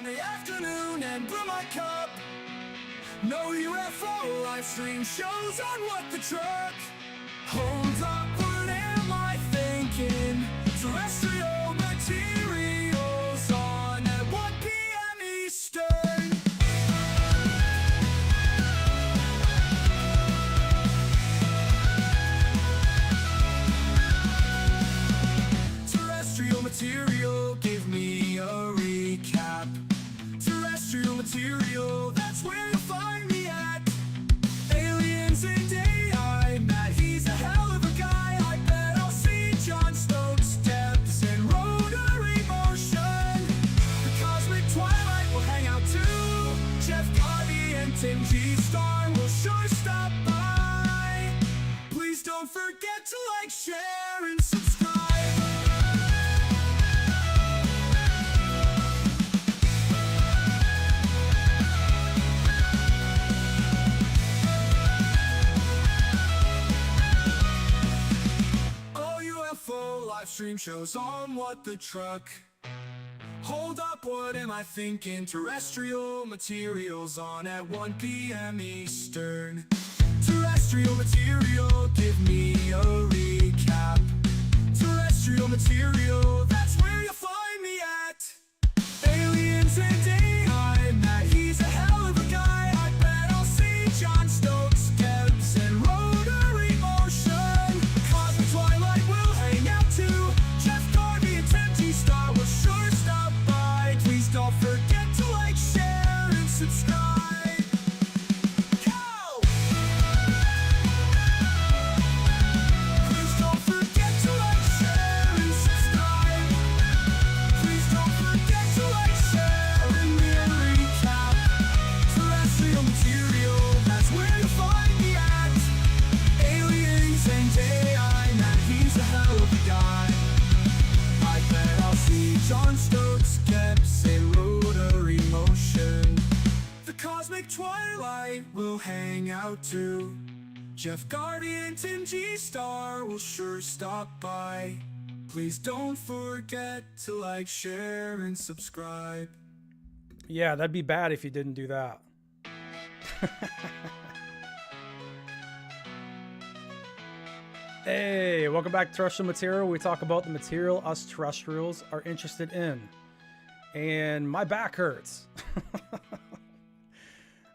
on the afternoon and brew my cup. No UFO live stream shows on What the Truck. Hold up, what am I thinking? Terrestrial materials on at 1 p.m. Eastern. Terrestrial material, give me a recap. Terrestrial material, that's where you find me at. Aliens and AI, Matt, he's a hell of a guy. I bet I'll see John Stokes' steps and rotary motion. The cosmic twilight will hang out too. Jeff Garvey and Tim G. Star will sure stop by. Please don't forget to like, share, and subscribe. Live stream shows on What the Truck. Hold up, what am I thinking? Terrestrial materials on at 1 p.m. Eastern. Terrestrial material, give me a recap. Terrestrial material, that's where you find me at. Aliens and AI, Matt, he's a hell of a guy. I bet I'll see John Stokes, Gibbs, and rotary motion. Cosmic Twilight will hang out too. Jeff Garvey and Tim G. Star will sure stop by. Please don't forget to like, share, and subscribe. Go! Please don't forget to like, share, and subscribe. Please don't forget to like, share, and me a recap. Terrestrial material, that's where you find me at. Aliens and AI, Matt, he's a hell of a guy. I bet I'll see John Stokes, Gibbs, and rotary motion. The cosmic twilight will hang out too. Jeff Garvey and Tim G. Star will sure stop by. Please don't forget to like, share, and subscribe. Yeah, that'd be bad if you didn't do that. Hey, welcome back to Terrestrial Material. We talk about the material us terrestrials are interested in. And my back hurts.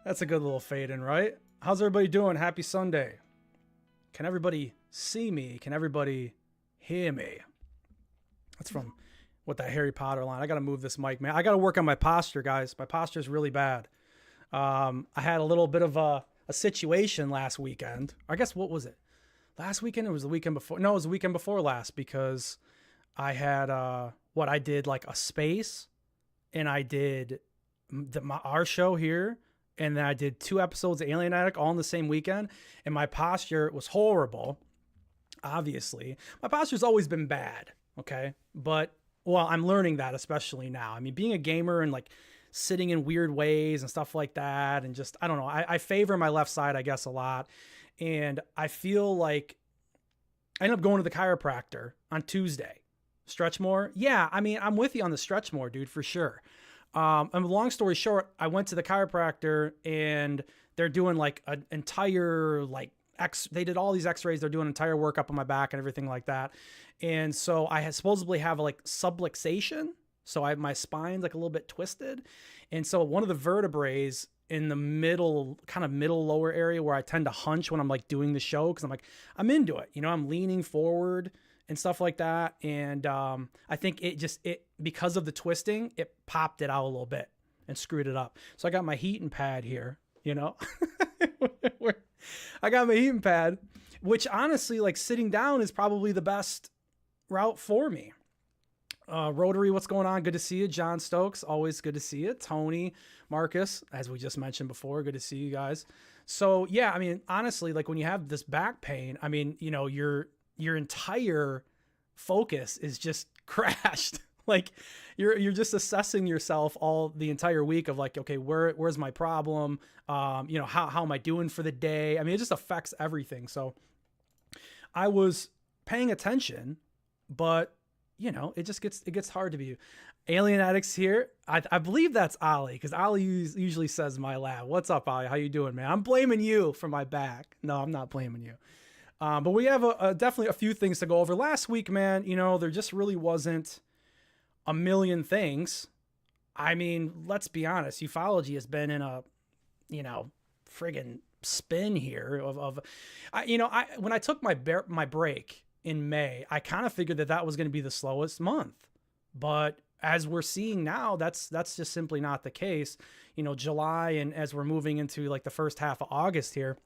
That's a good little fade in, right? How's everybody doing? Happy Sunday. Can everybody see me? Can everybody hear me? That's from what that Harry Potter line. I got to move this mic, man. I got to work on my posture, guys. My posture is really bad. I had a little bit of a situation last weekend. I guess, what was it? Last weekend? It was the weekend before. No, it was the weekend before last, because I had, I did like a space, and I did our show here, and then I did 2 episodes of Alien Attic all in the same weekend, and my posture was horrible. Obviously, my posture's always been bad. Okay. But, well, I'm learning that, especially now. I mean, being a gamer and like sitting in weird ways and stuff like that, and just, I don't know, I favor my left side, I guess, a lot. And I feel like I ended up going to the chiropractor on Tuesday. Stretch more? Yeah, I mean, I'm with you on the stretch more, dude, for sure. And long story short, I went to the chiropractor, and they're doing like an entire, like, they did all these x-rays. They're doing an entire workup on my back and everything like that. And so I had supposedly have like subluxation. So my spine's like a little bit twisted. And so one of the vertebrae in the middle, kind of middle lower area, where I tend to hunch when I'm like doing the show, because I'm into it. You know, I'm leaning forward and stuff like that. And I think it because of the twisting, it popped it out a little bit and screwed it up. So I got my heating pad here, you know. I got my heating pad, which honestly, like, sitting down is probably the best route for me. Rotary, what's going on? Good to see you. John Stokes, always good to see you. Tony, Marcus, as we just mentioned before, good to see you guys. So yeah, I mean, honestly, like, when you have this back pain, I mean, you know, your entire focus is just crashed. Like, you're just assessing yourself all the entire week of like, okay, where's my problem? You know, how am I doing for the day? I mean, it just affects everything. So I was paying attention, but you know, it gets hard to be. Alien Addicts here. I believe that's Ali, because Ali usually says my lab. What's up, Ali? How you doing, man? I'm blaming you for my back. No, I'm not blaming you. But we have definitely a few things to go over. Last week, man, there just really wasn't a million things. I mean, let's be honest. Ufology has been in a, friggin' spin here when I took my break in May, I kind of figured that was going to be the slowest month. But as we're seeing now, that's just simply not the case. July, and as we're moving into like the first half of August here,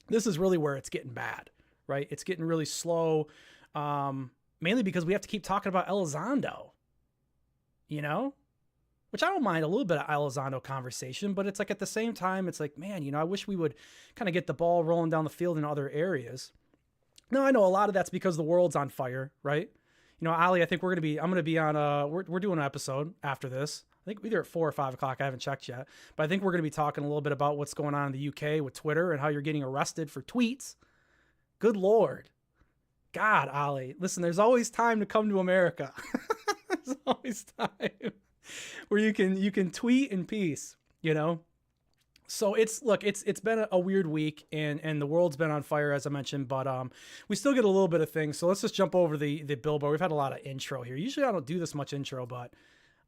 this is really where it's getting bad, right? It's getting really slow, mainly because we have to keep talking about Elizondo, which I don't mind a little bit of Elizondo conversation, but it's like at the same time, it's like, man, I wish we would kind of get the ball rolling down the field in other areas. Now, I know a lot of that's because the world's on fire, right? Ali, I think I'm going to be on, we're doing an episode after this. I think either at 4 or 5 o'clock. I haven't checked yet, but I think we're going to be talking a little bit about what's going on in the UK with Twitter and how you're getting arrested for tweets. Good Lord. God, Ali, listen, there's always time to come to America. There's always time where you can tweet in peace, So it's been a weird week, and the world's been on fire, as I mentioned, but we still get a little bit of things. So let's just jump over the billboard. We've had a lot of intro here. Usually I don't do this much intro, but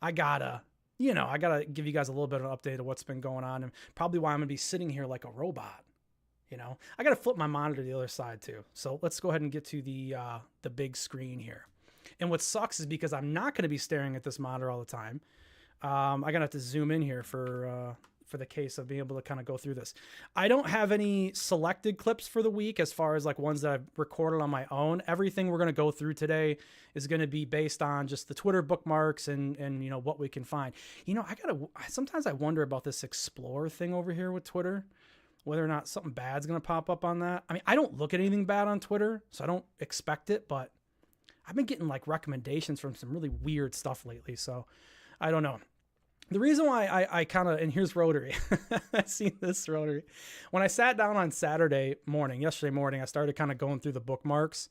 I gotta give you guys a little bit of an update of what's been going on, and probably why I'm gonna be sitting here like a robot. I gotta flip my monitor to the other side too. So let's go ahead and get to the big screen here. And what sucks is because I'm not gonna be staring at this monitor all the time. I'm gonna have to zoom in here for the case of being able to kind of go through this. I don't have any selected clips for the week as far as like ones that I've recorded on my own. Everything we're going to go through today is going to be based on just the Twitter bookmarks and what we can find. Sometimes I wonder about this explore thing over here with Twitter, whether or not something bad's going to pop up on that. I mean, I don't look at anything bad on Twitter, so I don't expect it, but I've been getting like recommendations from some really weird stuff lately. So I don't know. The reason why I kind of, and here's Rotary. I've seen this Rotary. When I sat down on yesterday morning, I started kind of going through the bookmarks.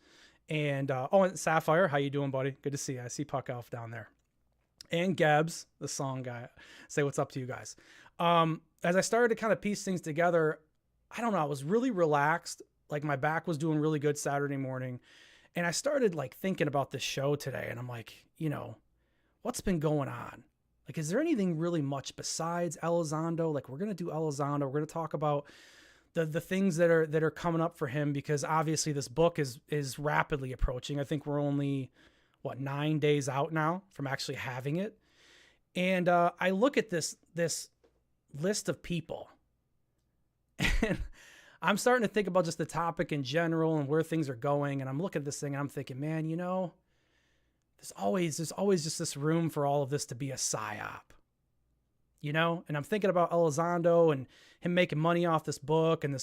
And, and Sapphire, how you doing, buddy? Good to see you. I see Puck Elf down there. And Gabs, the song guy. Say what's up to you guys. As I started to kind of piece things together, I don't know, I was really relaxed. Like my back was doing really good Saturday morning. And I started like thinking about this show today. And I'm like, what's been going on? Like, is there anything really much besides Elizondo? Like, we're going to do Elizondo. We're going to talk about the things that are coming up for him, because obviously this book is rapidly approaching. I think we're only, 9 days out now from actually having it. And I look at this list of people, and I'm starting to think about just the topic in general and where things are going. And I'm looking at this thing and I'm thinking, man, there's always just this room for all of this to be a psyop, and I'm thinking about Elizondo and him making money off this book, and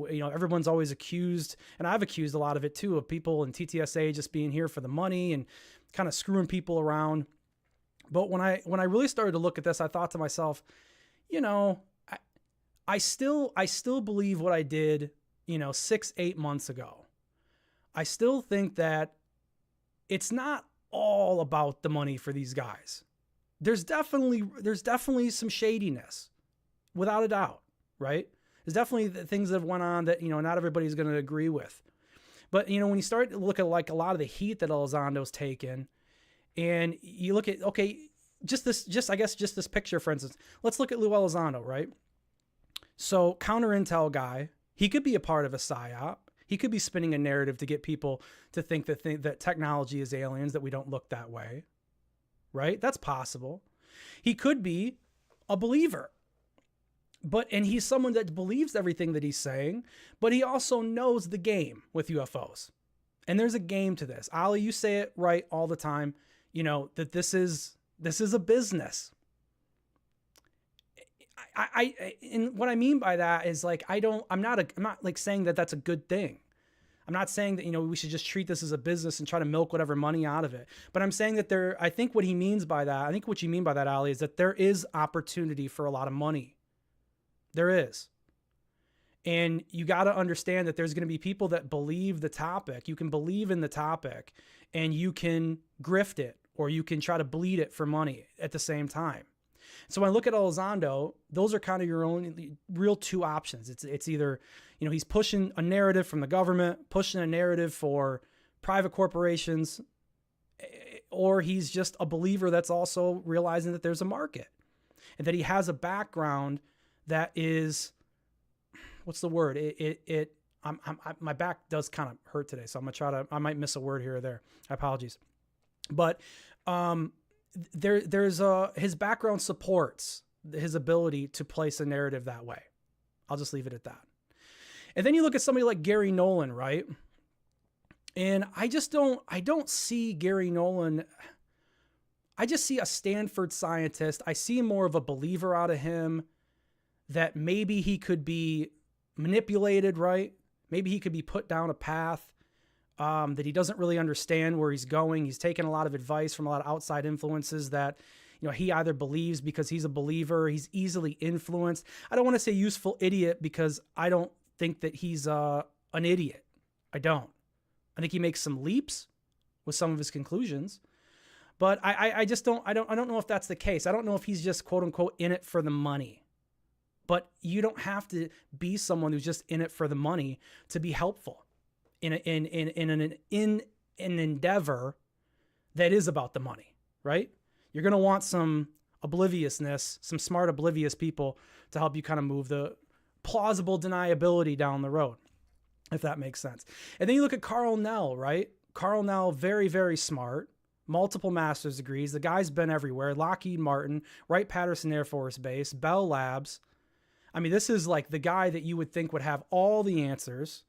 everyone's always accused, and I've accused a lot of it too, of people in TTSA just being here for the money and kind of screwing people around. But when I really started to look at this, I thought to myself, I still believe what I did, 6-8 months ago. I still think that it's not all about the money for these guys. There's definitely some shadiness, without a doubt, right? There's definitely things that have went on that, not everybody's going to agree with. But, when you start to look at like a lot of the heat that Elizondo's taken, and you look at, okay, just this picture, for instance, let's look at Lou Elizondo, right? So counter intel guy, he could be a part of a psyop. He could be spinning a narrative to get people to think that technology is aliens, that we don't look that way, right? That's possible. He could be a believer, and he's someone that believes everything that he's saying, but he also knows the game with UFOs. And there's a game to this. Ali, you say it right all the time, that this is a business. And what I mean by that is like, I'm not like saying that that's a good thing. I'm not saying that, we should just treat this as a business and try to milk whatever money out of it. But I'm saying that I think what you mean by that, Ali, is that there is opportunity for a lot of money. There is. And you got to understand that there's going to be people that believe the topic. You can believe in the topic and you can grift it or you can try to bleed it for money at the same time. So when I look at Elizondo, those are kind of your only real two options. It's either, he's pushing a narrative from the government, pushing a narrative for private corporations, or he's just a believer that's also realizing that there's a market and that he has a background that is, what's the word? My back does kind of hurt today, so I might miss a word here or there. Apologies. But his background supports his ability to place a narrative that way. I'll just leave it at that. And then you look at somebody like Gary Nolan, right? And I don't see Gary Nolan. I just see a Stanford scientist. I see more of a believer out of him, that maybe he could be manipulated, right? Maybe he could be put down a path that he doesn't really understand where he's going. He's taken a lot of advice from a lot of outside influences that, he either believes because he's a believer, he's easily influenced. I don't want to say useful idiot because I don't think that he's an idiot. I don't. I think he makes some leaps with some of his conclusions, but I don't know if that's the case. I don't know if he's just quote unquote in it for the money. But you don't have to be someone who's just in it for the money to be helpful in an endeavor that is about the money, right? You're going to want some obliviousness, some smart oblivious people to help you kind of move the plausible deniability down the road, if that makes sense. And then you look at Carl Nell, right? Carl Nell, very, very smart, multiple master's degrees. The guy's been everywhere. Lockheed Martin, Wright-Patterson Air Force Base, Bell Labs. I mean, this is like the guy that you would think would have all the answers.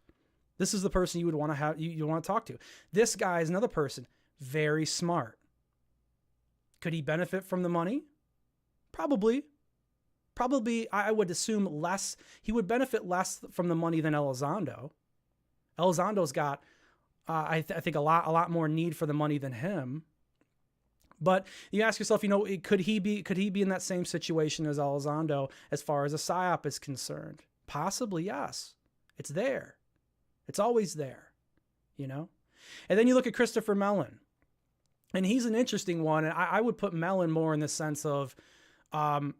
This is the person you would want to have, you want to talk to. This guy is another person, very smart. Could he benefit from the money? Probably, I would assume less. He would benefit less from the money than Elizondo. Elizondo's got, I think a lot more need for the money than him. But you ask yourself, could he be in that same situation as Elizondo as far as a PSYOP is concerned? Possibly, yes. It's there. It's always there, And then you look at Christopher Mellon, and he's an interesting one. And I would put Mellon more in the sense of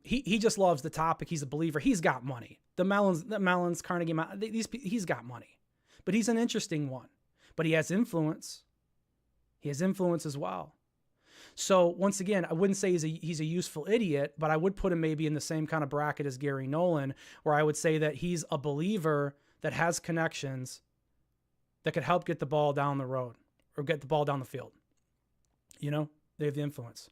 he just loves the topic. He's a believer. He's got money. The Mellons, Carnegie Mellon, he's got money. But he's an interesting one. But he has influence. He has influence as well. So once again, I wouldn't say he's a useful idiot, but I would put him maybe in the same kind of bracket as Gary Nolan, where I would say that he's a believer that has connections that could help get the ball down the road or get the ball down the field. They have the influence.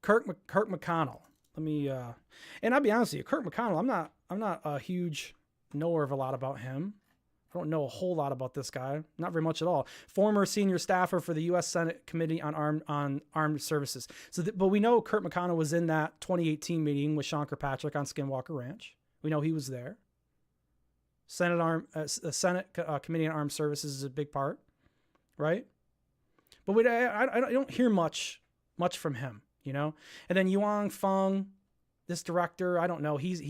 Kirk McConnell. And I'll be honest with you, Kirk McConnell, I'm not a huge knower of a lot about him. I don't know a whole lot about this guy, not very much at all. Former senior staffer for the U.S. Senate Committee on Armed Services. But we know Kurt McConnell was in that 2018 meeting with Sean Kirkpatrick on Skinwalker Ranch. We know he was there. Senate Committee on Armed Services is a big part, right? But I don't hear much from him, And then Yuan Feng, this director, I don't know. He's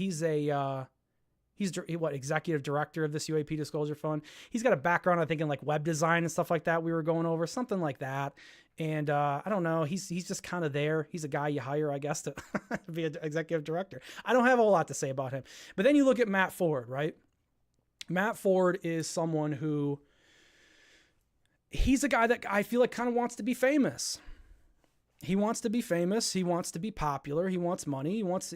executive director of this UAP Disclosure Fund. He's got a background, I think, in like web design and stuff like that. We were going over something like that. And I don't know. He's just kind of there. He's a guy you hire, I guess, to be an executive director. I don't have a whole lot to say about him. But then you look at Matt Ford, right? Matt Ford is someone who, he's a guy that I feel like kind of wants to be famous. He wants to be famous. He wants to be popular. He wants money. He wants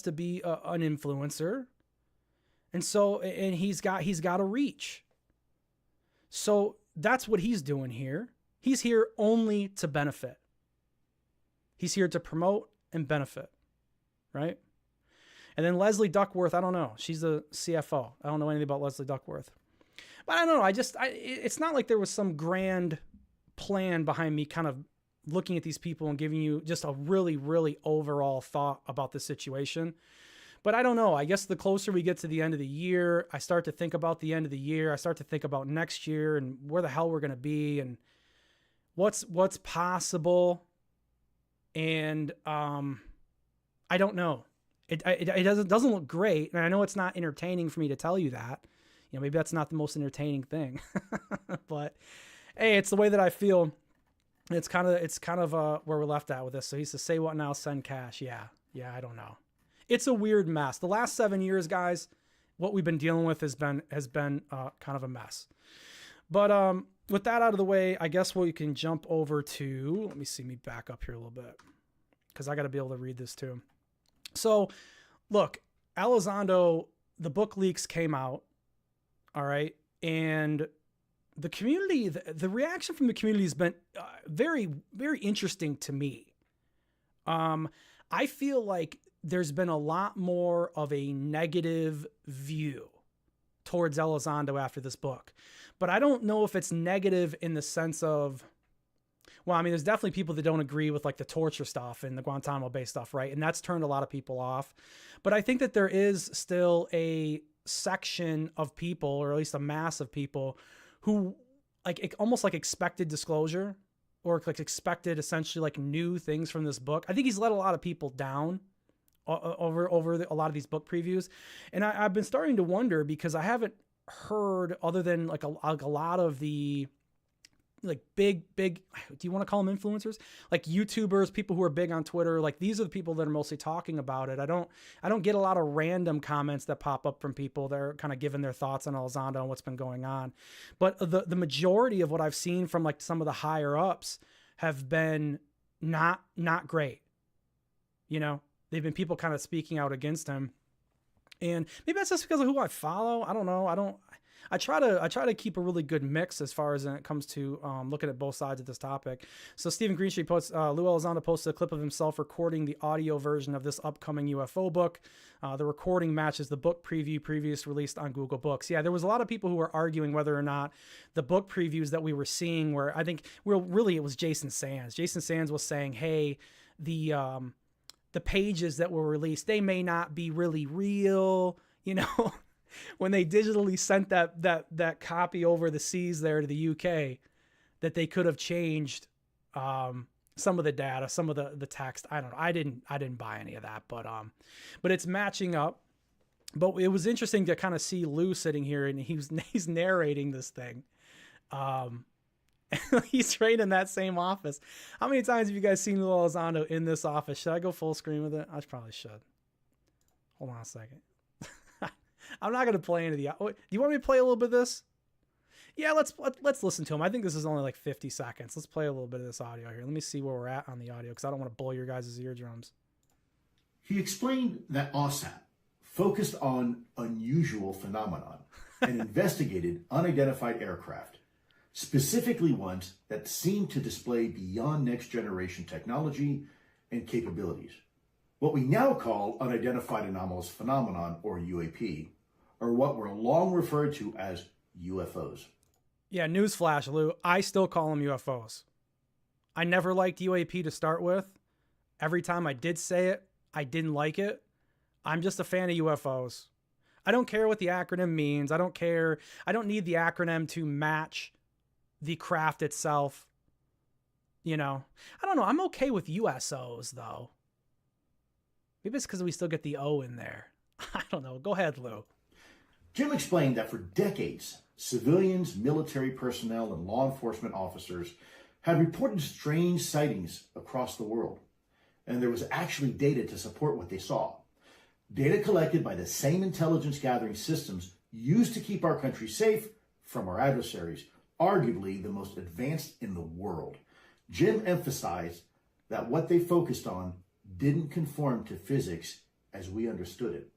to be an influencer. And so, and he's got a reach. So that's what he's doing here. He's here only to benefit. He's here to promote and benefit, right? And then Leslie Duckworth, I don't know. She's the CFO. I don't know anything about Leslie Duckworth. But I don't know. It's not like there was some grand plan behind me kind of looking at these people and giving you just a really, really overall thought about the situation. But I don't know. I guess the closer we get to the end of the year, I start to think about the end of the year. I start to think about next year and where the hell we're going to be and what's possible. And I don't know. It doesn't look great. And I know it's not entertaining for me to tell you that. Maybe that's not the most entertaining thing. But hey, it's the way that I feel. It's kind of where we're left at with this. So he says, say what now, send cash. Yeah. I don't know. It's a weird mess. The last 7 years, guys, what we've been dealing with has been kind of a mess. But with that out of the way, I guess we can jump over to, let me see me back up here a little bit, because I got to be able to read this too. So look, Elizondo, the book leaks came out. All right. And the community, the reaction from the community has been very, very interesting to me. I feel like there's been a lot more of a negative view towards Elizondo after this book, but I don't know if it's negative in the sense of, well, I mean, there's definitely people that don't agree with like the torture stuff and the Guantanamo Bay stuff, right? And that's turned a lot of people off. But I think that there is still a section of people, or at least a mass of people, who like almost like expected disclosure, or like expected essentially like new things from this book. I think he's let a lot of people down over a lot of these book previews. And I've been starting to wonder, because I haven't heard, other than like a lot of the like big, do you want to call them influencers? Like YouTubers, people who are big on Twitter. Like these are the people that are mostly talking about it. I don't get a lot of random comments that pop up from people that are kind of giving their thoughts on Elizondo and what's been going on. But the majority of what I've seen from like some of the higher ups have been not great. You know, they've been people kind of speaking out against him. And maybe that's just because of who I follow. I don't know. I try to keep a really good mix as far as when it comes to looking at both sides of this topic. So Stephen Greenstreet posts, Lou Elizondo posted a clip of himself recording the audio version of this upcoming UFO book. The recording matches the book preview previously released on Google Books. Yeah, there was a lot of people who were arguing whether or not the book previews that we were seeing were, I think, really it was Jason Sands. Jason Sands was saying, hey, the pages that were released, they may not be really real, you know. When they digitally sent that copy over the seas there to the UK, that they could have changed some of the data, some of the text. I don't know. I didn't buy any of that, but it's matching up. But it was interesting to kind of see Lou sitting here, and he's narrating this thing. He's right in that same office. How many times have you guys seen Lou Elizondo in this office? Should I go full screen with it? I probably should. Hold on a second. I'm not going to play any of the... Do you want me to play a little bit of this? Yeah, let's listen to him. I think this is only like 50 seconds. Let's play a little bit of this audio here. Let me see where we're at on the audio, because I don't want to blow your guys' eardrums. He explained that OSAP focused on unusual phenomenon and investigated unidentified aircraft, specifically ones that seemed to display beyond next-generation technology and capabilities. What we now call unidentified anomalous phenomenon, or UAP, are what were long referred to as UFOs. Yeah, newsflash, Lou. I still call them UFOs. I never liked UAP to start with. Every time I did say it, I didn't like it. I'm just a fan of UFOs. I don't care what the acronym means. I don't care. I don't need the acronym to match the craft itself. You know, I don't know. I'm okay with USOs, though. Maybe it's because we still get the O in there. I don't know. Go ahead, Lou. Jim explained that for decades, civilians, military personnel, and law enforcement officers had reported strange sightings across the world, and there was actually data to support what they saw. Data collected by the same intelligence gathering systems used to keep our country safe from our adversaries, arguably the most advanced in the world. Jim emphasized that what they focused on didn't conform to physics as we understood it.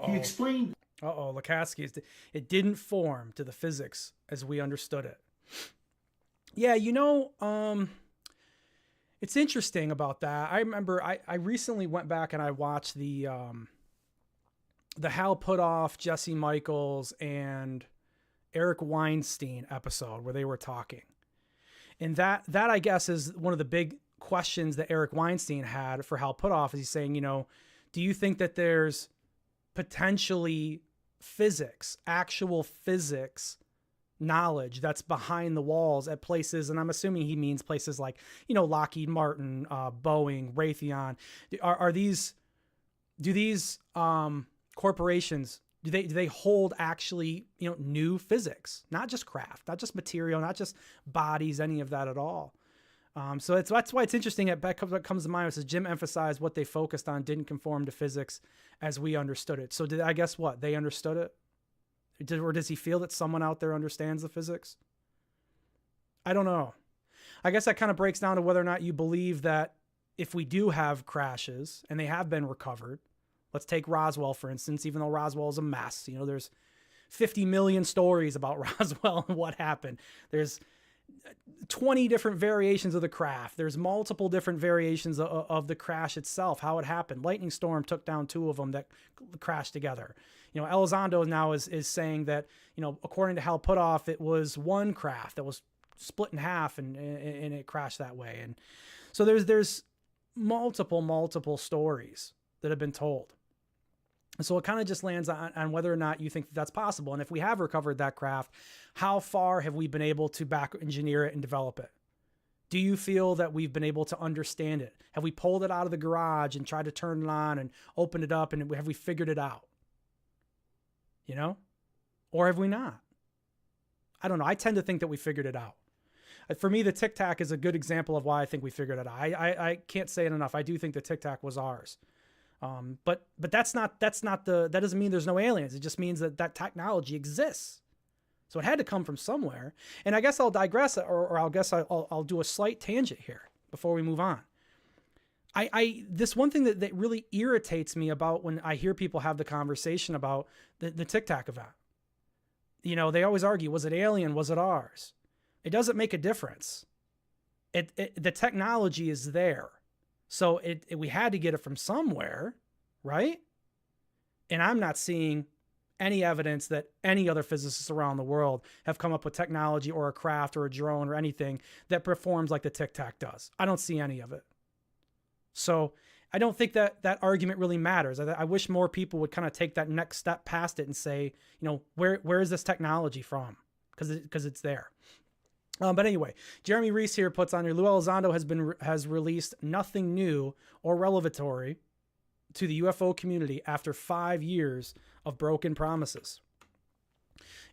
He explained... Lukatsky, it didn't form to the physics as we understood it. Yeah, you know, it's interesting about that. I remember I recently went back and I watched the Hal Puthoff, Jesse Michaels, and Eric Weinstein episode where they were talking. And that I guess is one of the big questions that Eric Weinstein had for Hal Puthoff, is he's saying, you know, do you think that there's potentially physics, actual physics knowledge that's behind the walls at places, and I'm assuming he means places like, you know, Lockheed Martin, Boeing, Raytheon. Do these corporations Do they hold actually, new physics, not just craft, not just material, not just bodies, any of that at all. So that's why it's interesting. What comes to mind is Jim emphasized what they focused on didn't conform to physics as we understood it. So I guess what? They understood it? Or does he feel that someone out there understands the physics? I don't know. I guess that kind of breaks down to whether or not you believe that if we do have crashes and they have been recovered, let's take Roswell, for instance, even though Roswell is a mess. There's 50 million stories about Roswell and what happened. There's 20 different variations of the craft. There's multiple different variations of the crash itself, how it happened. Lightning storm took down 2 of them that crashed together. Elizondo now is saying that, according to Hal Puthoff, it was one craft that was split in half and it crashed that way. And so there's multiple stories that have been told. So it kind of just lands on whether or not you think that's possible. And if we have recovered that craft, how far have we been able to back engineer it and develop it? Do you feel that we've been able to understand it? Have we pulled it out of the garage and tried to turn it on and opened it up, and have we figured it out? Or have we not? I don't know. I tend to think that we figured it out. For me, the Tic Tac is a good example of why I think we figured it out. I can't say it enough. I do think the Tic Tac was ours. But that doesn't mean there's no aliens. It just means that technology exists. So it had to come from somewhere. And I guess I'll digress, or I'll do a slight tangent here before we move on. This one thing that really irritates me about when I hear people have the conversation about the Tic Tac event. They always argue, was it alien? Was it ours? It doesn't make a difference. The technology is there. So we had to get it from somewhere, right? And I'm not seeing any evidence that any other physicists around the world have come up with technology or a craft or a drone or anything that performs like the Tic Tac does. I don't see any of it. So I don't think that argument really matters. I wish more people would kind of take that next step past it and say, where is this technology from? Because it's there. But anyway, Jeremy Reese here puts on here, Lou Elizondo has released nothing new or revelatory to the UFO community after 5 years of broken promises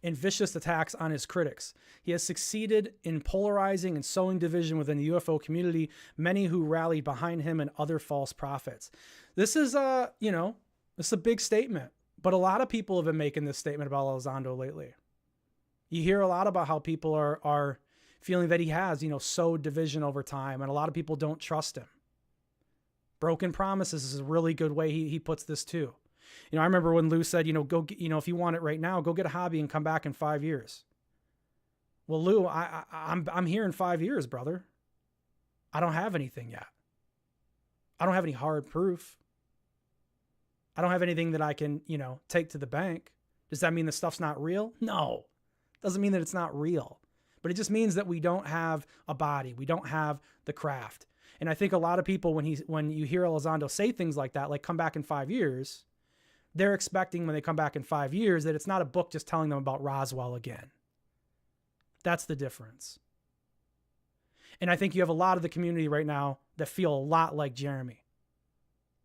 and vicious attacks on his critics. He has succeeded in polarizing and sowing division within the UFO community, many who rallied behind him and other false prophets. This is a big statement, but a lot of people have been making this statement about Elizondo lately. You hear a lot about how people are feeling that he has, sowed division over time, and a lot of people don't trust him. Broken promises is a really good way he puts this too. I remember when Lou said, go, if you want it right now, go get a hobby and come back in 5 years. Well, Lou, I'm here in 5 years, brother. I don't have anything yet. I don't have any hard proof. I don't have anything that I can, take to the bank. Does that mean the stuff's not real? No. Doesn't mean that it's not real. But it just means that we don't have a body. We don't have the craft. And I think a lot of people, when you hear Elizondo say things like that, like come back in 5 years, they're expecting when they come back in 5 years that it's not a book just telling them about Roswell again. That's the difference. And I think you have a lot of the community right now that feel a lot like Jeremy.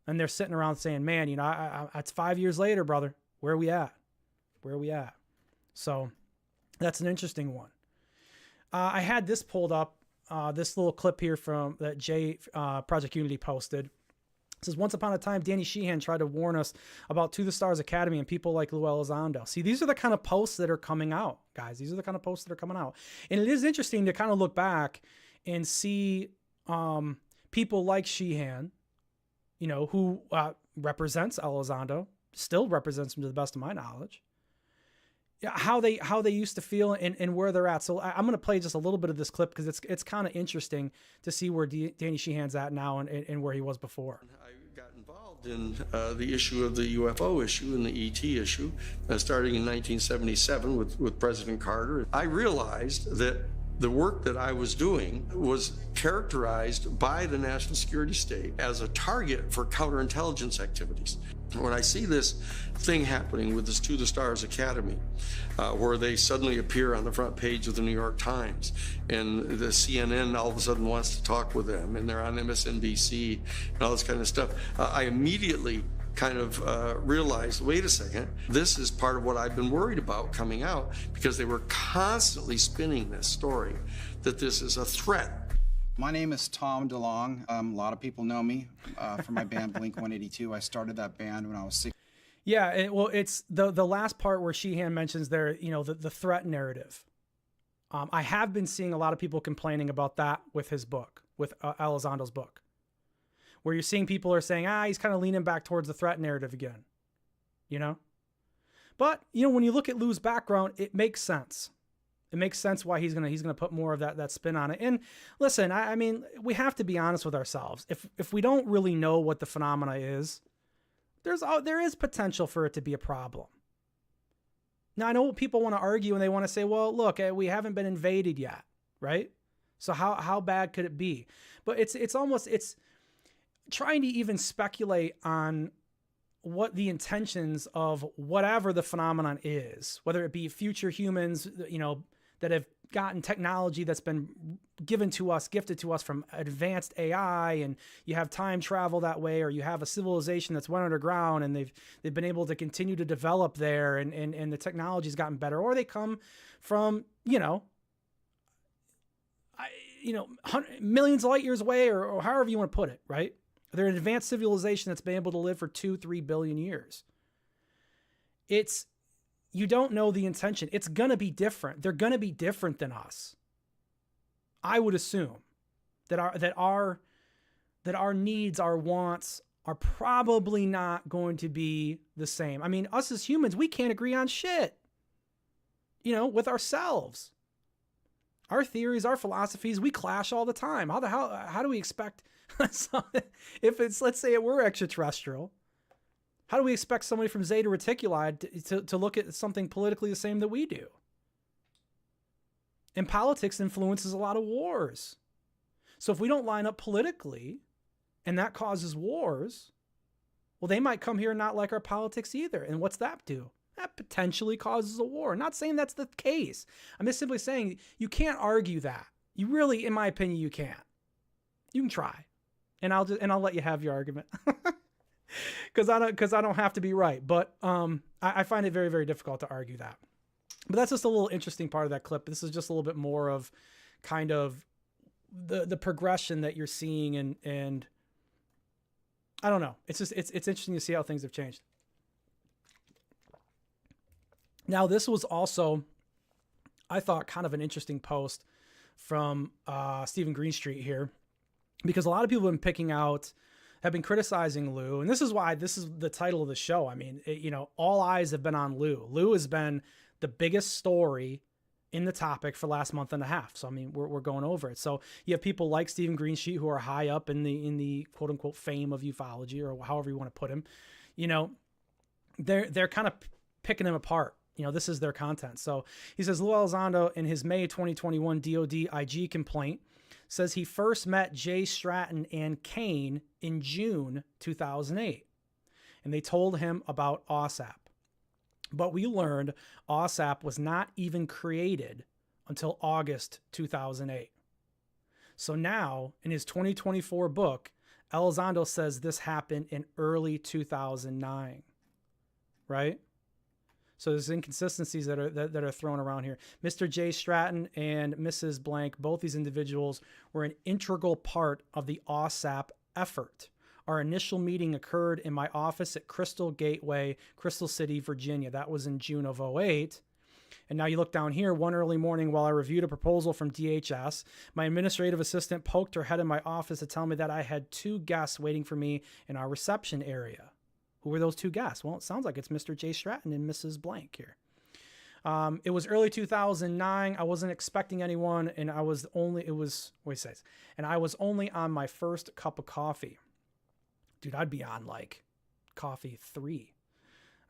And they're sitting around saying, man, it's 5 years later, brother. Where are we at? Where are we at? So that's an interesting one. I had this pulled up, this little clip here from that Jay Project Unity posted. It says, once upon a time, Danny Sheehan tried to warn us about To the Stars Academy and people like Lou Elizondo. See, these are the kind of posts that are coming out, guys. These are the kind of posts that are coming out. And it is interesting to kind of look back and see people like Sheehan, who represents Elizondo, still represents him to the best of my knowledge, how they used to feel and where they're at. So I'm going to play just a little bit of this clip because it's kind of interesting to see where Danny Sheehan's at now and where he was before. I got involved in the issue of the UFO issue and the ET issue starting in 1977 with President Carter. I realized that the work that I was doing was characterized by the national security state as a target for counterintelligence activities. When I see this thing happening with this To the Stars Academy, where they suddenly appear on the front page of the New York Times, and the CNN all of a sudden wants to talk with them, and they're on MSNBC and all this kind of stuff, I immediately kind of realized, wait a second, this is part of what I've been worried about coming out, because they were constantly spinning this story that this is a threat. My name is Tom DeLong. A lot of people know me from my band Blink-182. I started that band when I was 6. Yeah, well, it's the last part where Sheehan mentions there, you know, the threat narrative. I have been seeing a lot of people complaining about that with his book, with Elizondo's book, where you're seeing people are saying, he's kind of leaning back towards the threat narrative again, you know? But, you know, when you look at Lou's background, it makes sense. It makes sense why he's gonna put more of that spin on it. And listen, I mean, we have to be honest with ourselves. If we don't really know what the phenomena is, there is potential for it to be a problem. Now, I know people want to argue and they want to say, well, look, we haven't been invaded yet, right? So how bad could it be? But it's almost trying to even speculate on what the intentions of whatever the phenomenon is, whether it be future humans, you know, that have gotten technology that's been gifted to us from advanced AI, and you have time travel that way, or you have a civilization that's went underground and they've been able to continue to develop there, and the technology's gotten better, or they come from, millions of light years away, or however you want to put it, right? They're an advanced civilization that's been able to live for 2-3 billion years. You don't know the intention. It's going to be different. They're going to be different than us. I would assume that our needs, our wants are probably not going to be the same. I mean, us as humans, we can't agree on shit, with ourselves. Our theories, our philosophies, we clash all the time. How do we expect, if it's, let's say we're extraterrestrial, how do we expect somebody from Zeta Reticuli to look at something politically the same that we do? And politics influences a lot of wars. So if we don't line up politically and that causes wars, well, they might come here and not like our politics either. And what's that do? That potentially causes a war. I'm not saying that's the case. I'm just simply saying you can't argue that. You really, in my opinion, you can't. You can try. And I'll let you have your argument. Because I don't have to be right, but I find it very, very difficult to argue that. But that's just a little interesting part of that clip. This is just a little bit more of kind of the progression that you're seeing, and I don't know. It's interesting to see how things have changed. Now, this was also, I thought, kind of an interesting post from Stephen Greenstreet here, because a lot of people have been criticizing Lou, and this is why this is the title of the show. I mean, all eyes have been on Lou. Lou has been the biggest story in the topic for the last month and a half. So, I mean, we're going over it. So you have people like Stephen Greenstreet who are high up in the quote unquote fame of ufology, or however you want to put him. They're kind of picking him apart. This is their content. So he says, Lou Elizondo, in his May 2021 DOD IG complaint, says he first met Jay Stratton and Kane in June 2008, and they told him about OSAP. But we learned OSAP was not even created until August 2008. So now, in his 2024 book, Elizondo says this happened in early 2009, right? So there's inconsistencies that are thrown around here. Mr. Jay Stratton and Mrs. Blank, both these individuals were an integral part of the OSAP effort. Our initial meeting occurred in my office at Crystal Gateway, Crystal City, Virginia. That was in June of 2008. And now you look down here, one early morning while I reviewed a proposal from DHS, my administrative assistant poked her head in my office to tell me that I had 2 guests waiting for me in our reception area. Who were those 2 guests? Well, it sounds like it's Mr. Jay Stratton and Mrs. Blank here. It was early 2009. I wasn't expecting anyone, and I was only on my first cup of coffee. Dude, I'd be on like coffee 3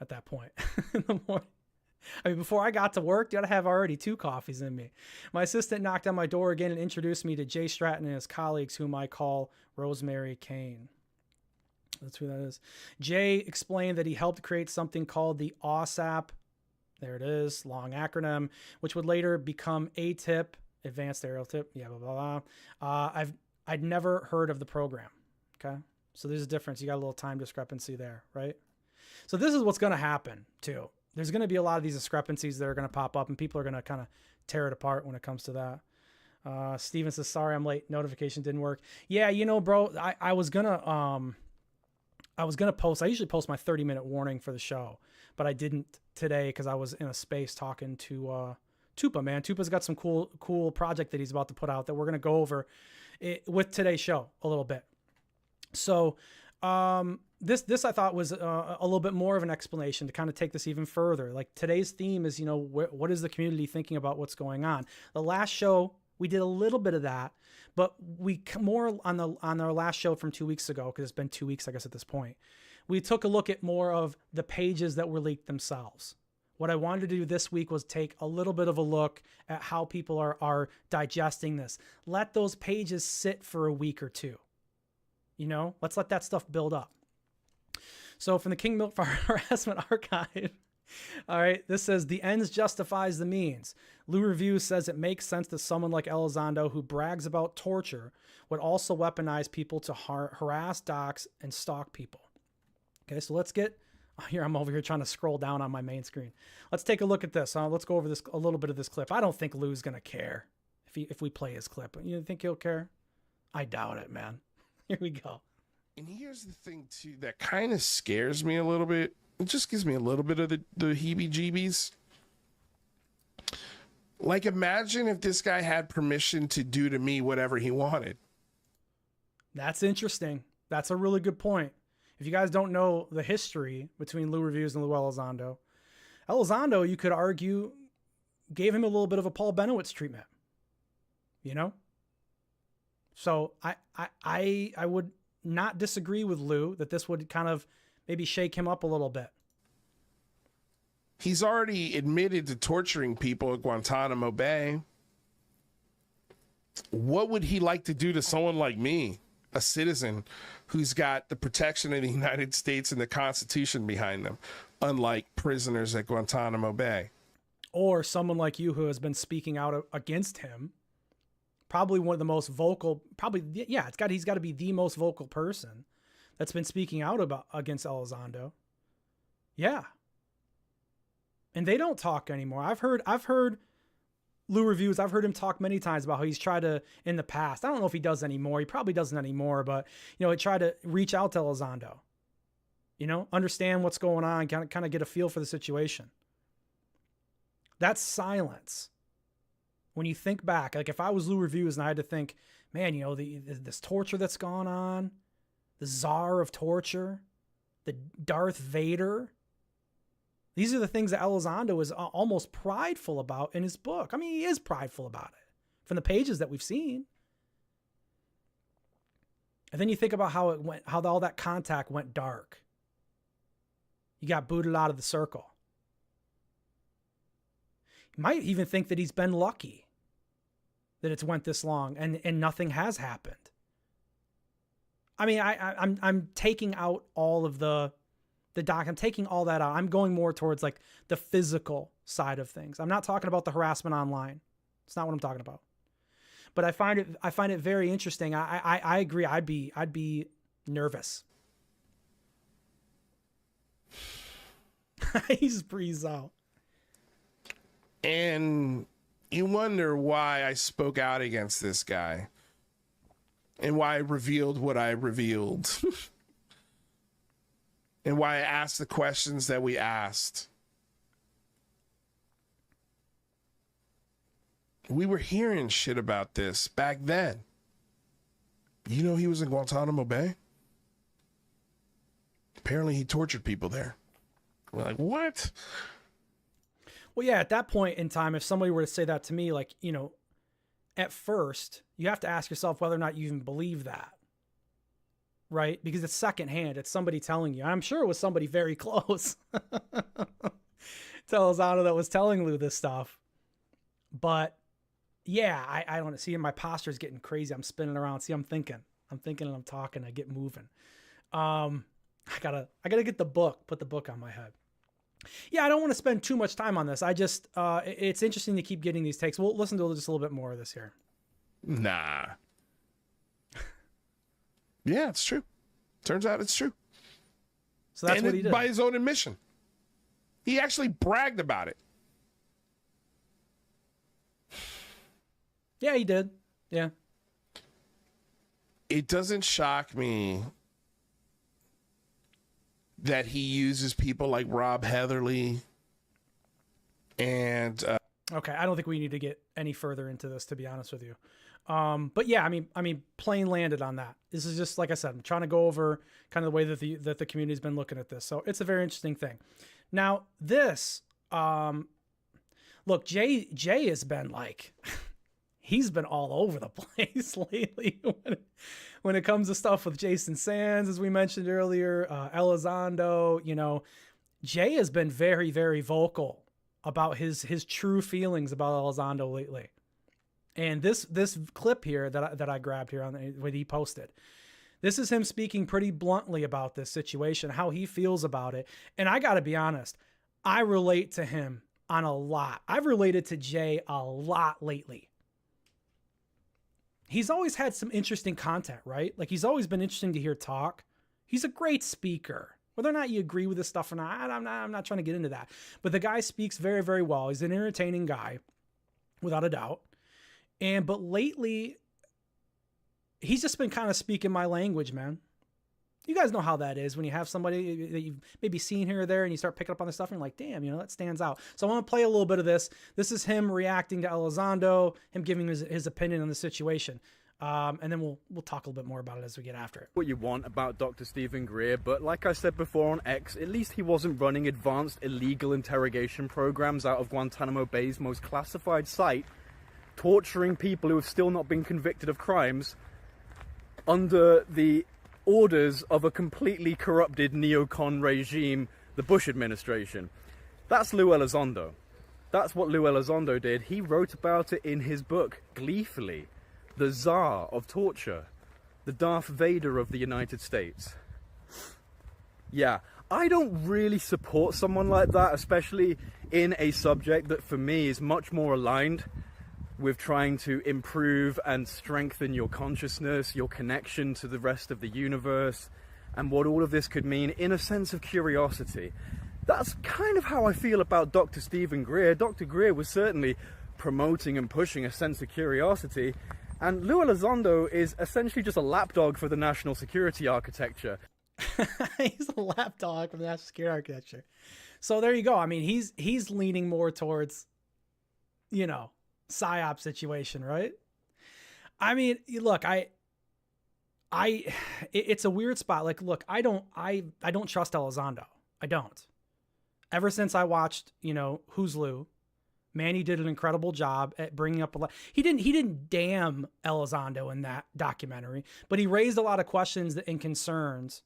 at that point in the morning. I mean, before I got to work, dude, I'd have already 2 coffees in me. My assistant knocked on my door again and introduced me to Jay Stratton and his colleagues, whom I call Rosemary Kane. That's who that is. Jay explained that he helped create something called the OSAP. There it is, long acronym, which would later become ATIP, Advanced Aerial Tip. Yeah, blah, blah, blah. I'd never heard of the program. Okay. So there's a difference. You got a little time discrepancy there, right? So this is what's going to happen too. There's going to be a lot of these discrepancies that are going to pop up, and people are going to kind of tear it apart when it comes to that. Steven says, sorry, I'm late. Notification didn't work. Yeah, you know, bro, I was going to post. I usually post my 30-minute warning for the show, but I didn't today because I was in a space talking to Tupa, man. Tupa's got some cool project that he's about to put out that we're going to go over with today's show a little bit. So this I thought was a little bit more of an explanation to kind of take this even further. Like today's theme is, you know, what is the community thinking about what's going on? The last show, we did a little bit of that, but we more on our last show from 2 weeks ago, because it's been 2 weeks, I guess, at this point. We took a look at more of the pages that were leaked themselves. What I wanted to do this week was take a little bit of a look at how people are digesting this. Let those pages sit for a week or two. You know, let's let that stuff build up. So from the King Milk Harassment Archive, all right, this says the ends justifies the means. Lou Review says it makes sense that someone like Elizondo, who brags about torture, would also weaponize people to harass, dox, and stalk people. Okay, so let's get here. I'm over here trying to scroll down on my main screen. Let's take a look at this. Let's go over this a little bit of this clip. I don't think Lou's gonna care if we play his clip. You think he'll care? I doubt it, man. Here we go. And here's the thing, too, that kind of scares me a little bit. It just gives me a little bit of the heebie-jeebies. Like, imagine if this guy had permission to do to me whatever he wanted. That's interesting. That's a really good point. If you guys don't know the history between Lou Reviews and Lou Elizondo, you could argue, gave him a little bit of a Paul Benowitz treatment. You know? So I would not disagree with Lou that this would kind of maybe shake him up a little bit. He's already admitted to torturing people at Guantanamo Bay. What would he like to do to someone like me, a citizen who's got the protection of the United States and the Constitution behind them, unlike prisoners at Guantanamo Bay? Or someone like you who has been speaking out against him. Probably one of the most vocal, he's got to be the most vocal person that's been speaking out against Elizondo. Yeah. And they don't talk anymore. I've heard Lou Reviews. I've heard him talk many times about how he's tried to, in the past, I don't know if he does anymore. He probably doesn't anymore, but you know, he tried to reach out to Elizondo, you know, understand what's going on, kind of get a feel for the situation. That's silence. When you think back, like if I was Lou Reviews and I had to think, man, you know, this torture that's gone on, the czar of torture, the Darth Vader, these are the things that Elizondo is almost prideful about in his book. I mean, he is prideful about it from the pages that we've seen. And then you think about how all that contact went dark. You got booted out of the circle. You might even think that he's been lucky that it's went this long and nothing has happened. I mean, I'm taking out all of the doc. I'm taking all that out. I'm going more towards like the physical side of things. I'm not talking about the harassment online. It's not what I'm talking about. But I find it very interesting. I agree. I'd be nervous. He's breezed out. And you wonder why I spoke out against this guy and why I revealed what I revealed and why I asked the questions that we asked. We were hearing shit about this back then. You know, he was in Guantanamo Bay. Apparently he tortured people there. We're like, what? Well, yeah, at that point in time, if somebody were to say that to me, like, you know, at first, you have to ask yourself whether or not you even believe that, right? Because it's secondhand. It's somebody telling you. I'm sure it was somebody very close to Elizondo that was telling Lou this stuff. But, yeah, I don't see, my posture is getting crazy. I'm spinning around. See, I'm thinking and I'm talking. I get moving. I gotta get the book, put the book on my head. Yeah, I don't want to spend too much time on this. I just, it's interesting to keep getting these takes. We'll listen to just a little bit more of this here. Nah. Yeah, it's true. Turns out it's true. So that's and what he did. By his own admission. He actually bragged about it. Yeah, he did. Yeah. It doesn't shock me that he uses people like Rob Heatherly and Okay, I don't think we need to get any further into this, to be honest with you. But yeah, I mean, plain landed on that. This is just, like I said, I'm trying to go over kind of the way that the community's been looking at this. So it's a very interesting thing. Now, this, look, Jay has been like, he's been all over the place lately when it comes to stuff with Jason Sands, as we mentioned earlier, Elizondo. You know, Jay has been very, very vocal about his true feelings about Elizondo lately. And this clip here that I grabbed here on what he posted, this is him speaking pretty bluntly about this situation, how he feels about it. And I got to be honest, I relate to him on a lot. I've related to Jay a lot lately. He's always had some interesting content, right? Like, he's always been interesting to hear talk. He's a great speaker. Whether or not you agree with this stuff or not, I'm not trying to get into that. But the guy speaks very, very well. He's an entertaining guy, without a doubt. But lately, he's just been kind of speaking my language, man. You guys know how that is when you have somebody that you've maybe seen here or there and you start picking up on the stuff and you're like, damn, you know, that stands out. So I want to play a little bit of this. This is him reacting to Elizondo, him giving his opinion on the situation. And then we'll talk a little bit more about it as we get after it. What you want about Dr. Stephen Greer, but like I said before on X, at least he wasn't running advanced illegal interrogation programs out of Guantanamo Bay's most classified site, torturing people who have still not been convicted of crimes under the orders of a completely corrupted neocon regime, the Bush administration. That's Lou Elizondo. That's what Lou Elizondo did. He wrote about it in his book, gleefully. The Tsar of Torture. The Darth Vader of the United States. Yeah, I don't really support someone like that, especially in a subject that for me is much more aligned with trying to improve and strengthen your consciousness, your connection to the rest of the universe, and what all of this could mean in a sense of curiosity. That's kind of how I feel about Dr. Stephen Greer. Dr. Greer was certainly promoting and pushing a sense of curiosity, and Lou Elizondo is essentially just a lapdog for the national security architecture. He's a lapdog from the national security architecture. So there you go. I mean, he's leaning more towards, you know, PSYOP situation, right? I mean, look, it's a weird spot. Like, look, I don't trust Elizondo. I don't. Ever since I watched, you know, Who's Lou, Manny did an incredible job at bringing up a lot. He didn't damn Elizondo in that documentary, but he raised a lot of questions and concerns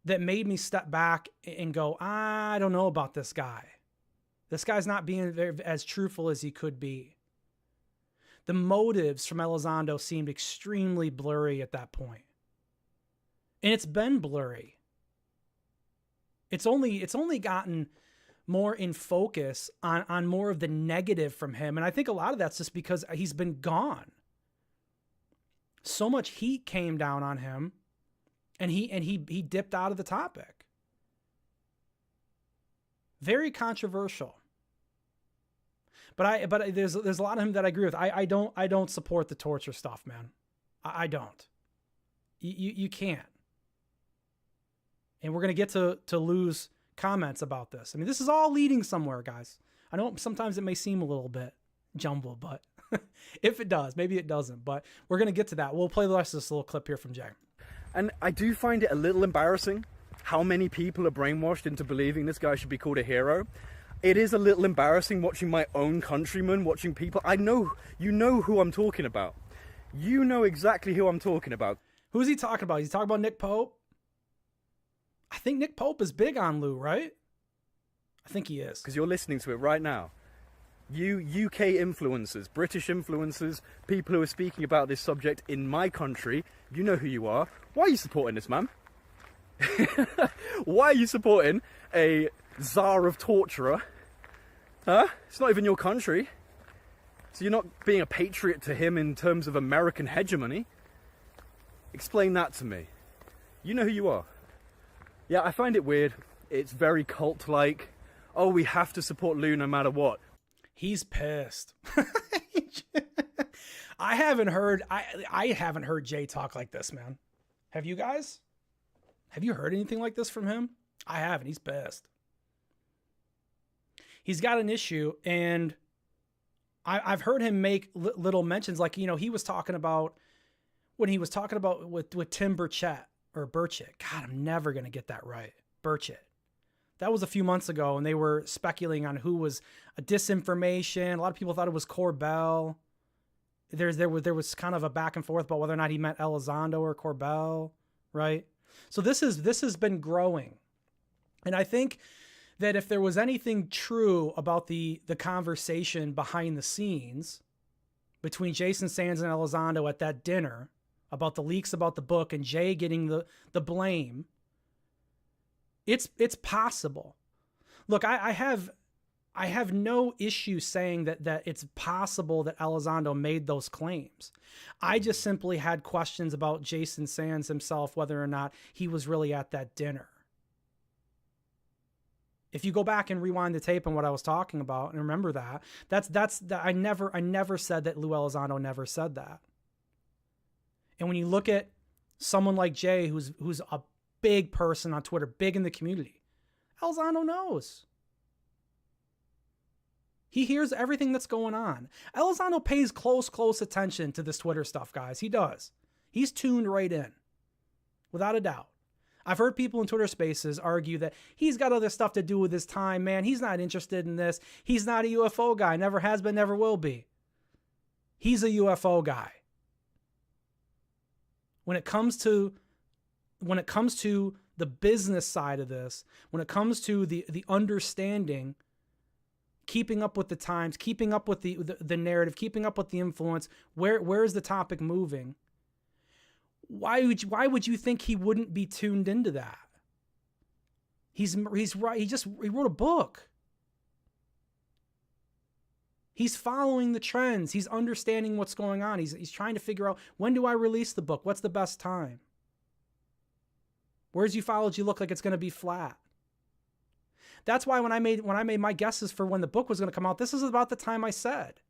that made me step back and go, I don't know about this guy. This guy's not being as truthful as he could be. The motives from Elizondo seemed extremely blurry at that point. And it's been blurry. It's only gotten more in focus on more of the negative from him. And I think a lot of that's just because he's been gone. So much heat came down on him and he dipped out of the topic. Very controversial. But there's a lot of him that I agree with. I don't support the torture stuff, man. I don't. You can't. And we're gonna get to Lou's comments about this. I mean, this is all leading somewhere, guys. I know sometimes it may seem a little bit jumbled, but if it does, maybe it doesn't. But we're gonna get to that. We'll play the rest of this little clip here from Jay. And I do find it a little embarrassing how many people are brainwashed into believing this guy should be called a hero. It is a little embarrassing watching my own countrymen, watching people. I know, you know who I'm talking about. You know exactly who I'm talking about. Who's he talking about? He's talking about Nick Pope? I think Nick Pope is big on Lou, right? I think he is. Because you're listening to it right now. You UK influencers, British influencers, people who are speaking about this subject in my country, you know who you are. Why are you supporting this man? Why are you supporting a Tsar of torturer? Huh? It's not even your country. So you're not being a patriot to him in terms of American hegemony. Explain that to me. You know who you are. Yeah, I find it weird. It's very cult-like. Oh, we have to support Lou no matter what. He's pissed. I haven't heard Jay talk like this, man. Have you guys? Have you heard anything like this from him? I haven't. He's pissed. He's got an issue, and I've heard him make little mentions, like, you know, he was talking about when he was talking about with Tim Burchett or Burchett. God, I'm never gonna get that right. Burchett. That was a few months ago, and they were speculating on who was a disinformation. A lot of people thought it was Corbell. There was kind of a back and forth about whether or not he meant Elizondo or Corbell, right? So this has been growing, and I think that if there was anything true about the conversation behind the scenes between Jason Sands and Elizondo at that dinner about the leaks about the book and Jay getting the blame, it's possible. Look, I have no issue saying that it's possible that Elizondo made those claims. I just simply had questions about Jason Sands himself, whether or not he was really at that dinner. If you go back and rewind the tape on what I was talking about and remember I never said that Lou Elizondo never said that. And when you look at someone like Jay, who's a big person on Twitter, big in the community, Elizondo knows. He hears everything that's going on. Elizondo pays close attention to this Twitter stuff, guys. He does. He's tuned right in, without a doubt. I've heard people in Twitter spaces argue that he's got other stuff to do with his time, man. He's not interested in this. He's not a UFO guy. Never has been, never will be. He's a UFO guy. When it comes to the business side of this, when it comes to the understanding, keeping up with the times, keeping up with the narrative, keeping up with the influence, where is the topic moving? Why would you think he wouldn't be tuned into that? He's right. He wrote a book. He's following the trends. He's understanding what's going on. He's trying to figure out, when do I release the book? What's the best time? Where's ufology look like it's going to be flat? That's why when I made my guesses for when the book was going to come out, this is about the time I said.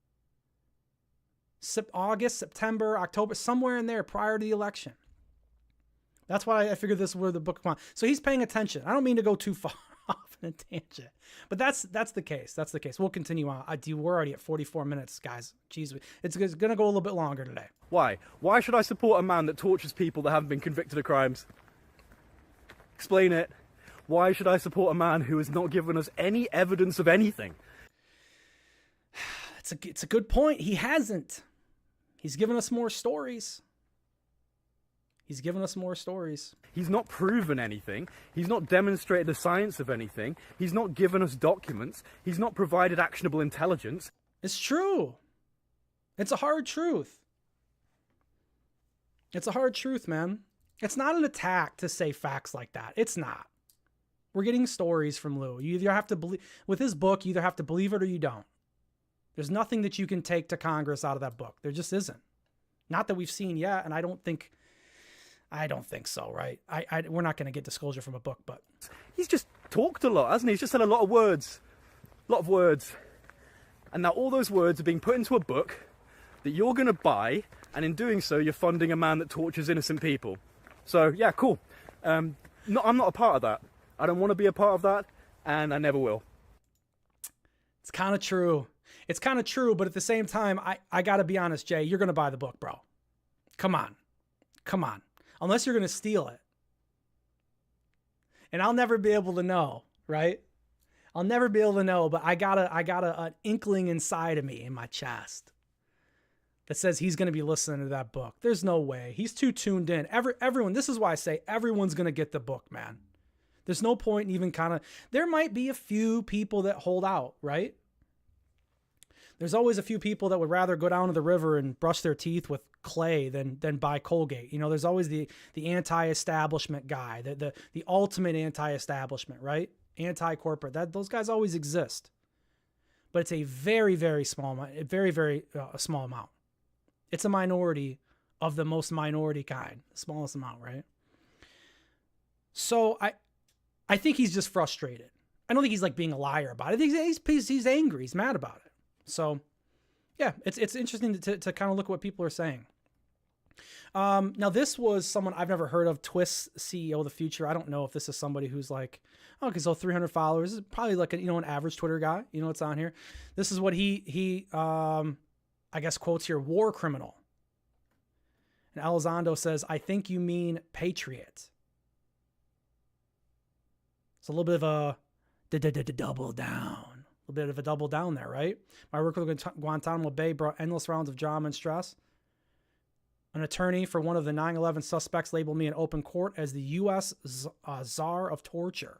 August, September, October, somewhere in there prior to the election. That's why I figured this was where the book came out. So he's paying attention. I don't mean to go too far off in a tangent, but that's the case. That's the case. We'll continue on. We're already at 44 minutes, guys. Jeez, it's going to go a little bit longer today. Why? Why should I support a man that tortures people that haven't been convicted of crimes? Explain it. Why should I support a man who has not given us any evidence of anything? It's a good point. He hasn't. He's given us more stories. He's not proven anything. He's not demonstrated the science of anything. He's not given us documents. He's not provided actionable intelligence. It's true. It's a hard truth. It's a hard truth, man. It's not an attack to say facts like that. It's not. We're getting stories from Lou. You either have to believe, with his book, you either have to believe it or you don't. There's nothing that you can take to Congress out of that book. There just isn't. Not that we've seen yet, and I don't think so, right? We're not going to get disclosure from a book, but he's just talked a lot, hasn't he? He's just said a lot of words. And now all those words are being put into a book that you're going to buy, and in doing so, you're funding a man that tortures innocent people. So, yeah, cool. I'm not a part of that. I don't want to be a part of that, and I never will. It's kind of true. But at the same time, I got to be honest, Jay, you're going to buy the book, bro. Come on. Unless you're going to steal it. And I'll never be able to know, right? I'll never be able to know, but I got an inkling inside of me, in my chest, that says he's going to be listening to that book. There's no way. He's too tuned in. Everyone, this is why I say everyone's going to get the book, man. There's no point in even there might be a few people that hold out, right? There's always a few people that would rather go down to the river and brush their teeth with clay than buy Colgate. You know, there's always the anti-establishment guy, the ultimate anti-establishment, right? Anti-corporate. Those guys always exist. But it's a very, very small amount, small amount. It's a minority of the most minority kind, the smallest amount, right? So I think he's just frustrated. I don't think he's like being a liar about it. I think he's angry. He's mad about it. So yeah, it's interesting to kind of look at what people are saying. Now this was someone I've never heard of, Twist CEO of the Future. I don't know if this is somebody who's like, oh, okay, so 300 followers. This is probably like an average Twitter guy. You know what's on here. This is what he I guess quotes here, war criminal. And Elizondo says, I think you mean patriot. It's a little bit of a double down. A little bit of a double down there, right? My work with Guantanamo Bay brought endless rounds of drama and stress. An attorney for one of the 9/11 suspects labeled me in open court as the U.S. czar of torture.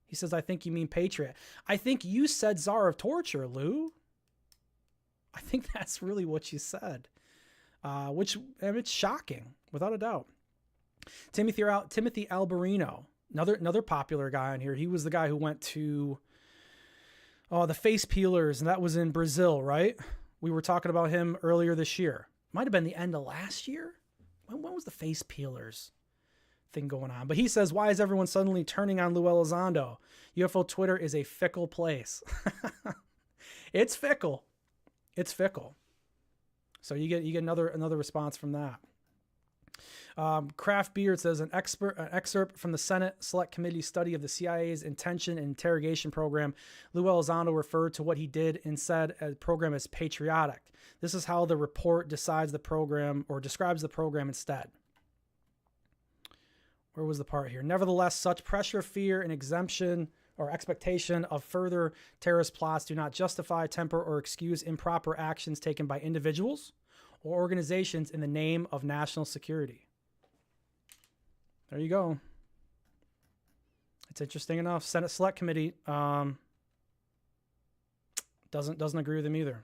He says, I think you mean patriot. I think you said czar of torture, Lou. I think that's really what you said. Which, and it's shocking, without a doubt. Timothy Alberino, another popular guy on here. He was the guy who went to the face peelers, and that was in Brazil, right? We were talking about him earlier this year. Might have been the end of last year. When was the face peelers thing going on? But he says, why is everyone suddenly turning on Lou Elizondo? UFO Twitter is a fickle place. It's fickle. It's fickle. So you get another response from that. Craft Beard says an excerpt from the Senate Select Committee study of the CIA's intention and interrogation program. Lou Elizondo referred to what he did and said a program as patriotic. This is how the report describes the program instead. Where was the part here? Nevertheless, such pressure, fear, and exemption or expectation of further terrorist plots do not justify, temper, or excuse improper actions taken by individuals or organizations in the name of national security. There you go. It's interesting enough. Senate Select Committee doesn't agree with him either.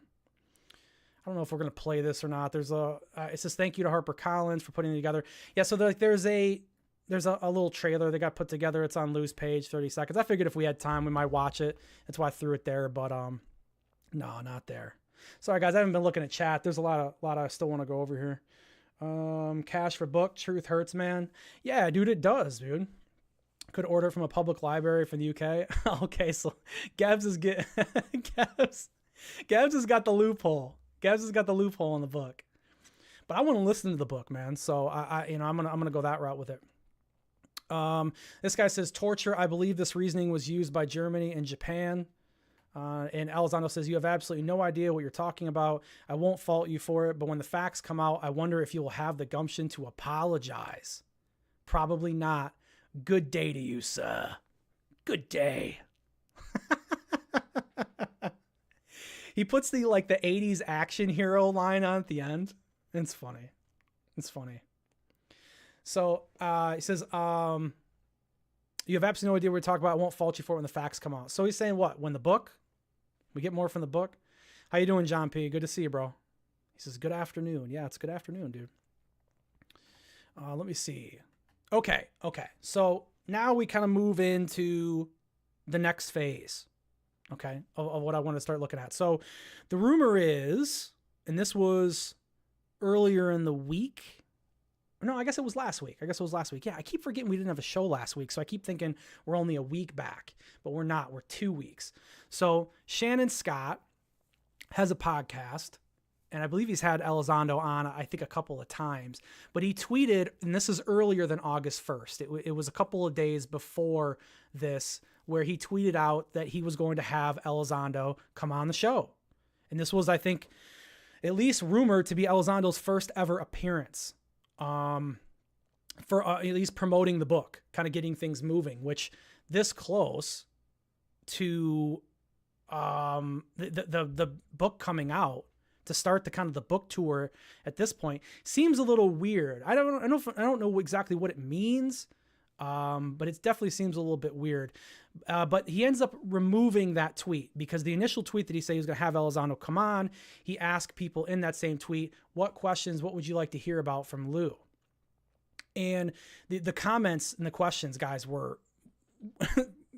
I don't know if we're going to play this or not. There's it says thank you to HarperCollins for putting it together. Yeah, so there's a little trailer that got put together. It's on Lou's page, 30 seconds. I figured if we had time, we might watch it. That's why I threw it there, but no, not there. Sorry guys, I haven't been looking at chat. There's a lot I still want to go over here. Cash for book, truth hurts, man. Yeah, dude, it does, dude. Could order from a public library from the UK. Okay, so Gabs has got the loophole. Gabs has got the loophole in the book. But I want to listen to the book, man. So I'm gonna go that route with it. This guy says torture. I believe this reasoning was used by Germany and Japan. And Elizondo says, you have absolutely no idea what you're talking about. I won't fault you for it, but when the facts come out, I wonder if you will have the gumption to apologize. Probably not. Good day to you, sir. Good day. He puts the 80s action hero line on at the end. It's funny. It's funny. So he says, you have absolutely no idea what we're talking about. I won't fault you for it when the facts come out. So he's saying what? When the book? We get more from the book? How you doing, John P? Good to see you, bro. He says, good afternoon. Yeah, it's good afternoon, dude. Let me see. Okay. So now we kind of move into the next phase, okay, of what I want to start looking at. So the rumor is, and this was earlier in the week. No, I guess it was last week. Yeah, I keep forgetting we didn't have a show last week, so I keep thinking we're only a week back, but we're not. We're 2 weeks. So Shannon Scott has a podcast, and I believe he's had Elizondo on, I think, a couple of times. But he tweeted, and this is earlier than August 1st. It was a couple of days before this, where he tweeted out that he was going to have Elizondo come on the show. And this was, I think, at least rumored to be Elizondo's first ever appearance. For at least promoting the book, kind of getting things moving, which this close to the book coming out to start the kind of the book tour at this point seems a little weird. I don't know exactly what it means, but it definitely seems a little bit weird. But he ends up removing that tweet because the initial tweet that he said he was going to have Elizondo come on, he asked people in that same tweet, what would you like to hear about from Lou? And the comments and the questions, guys, were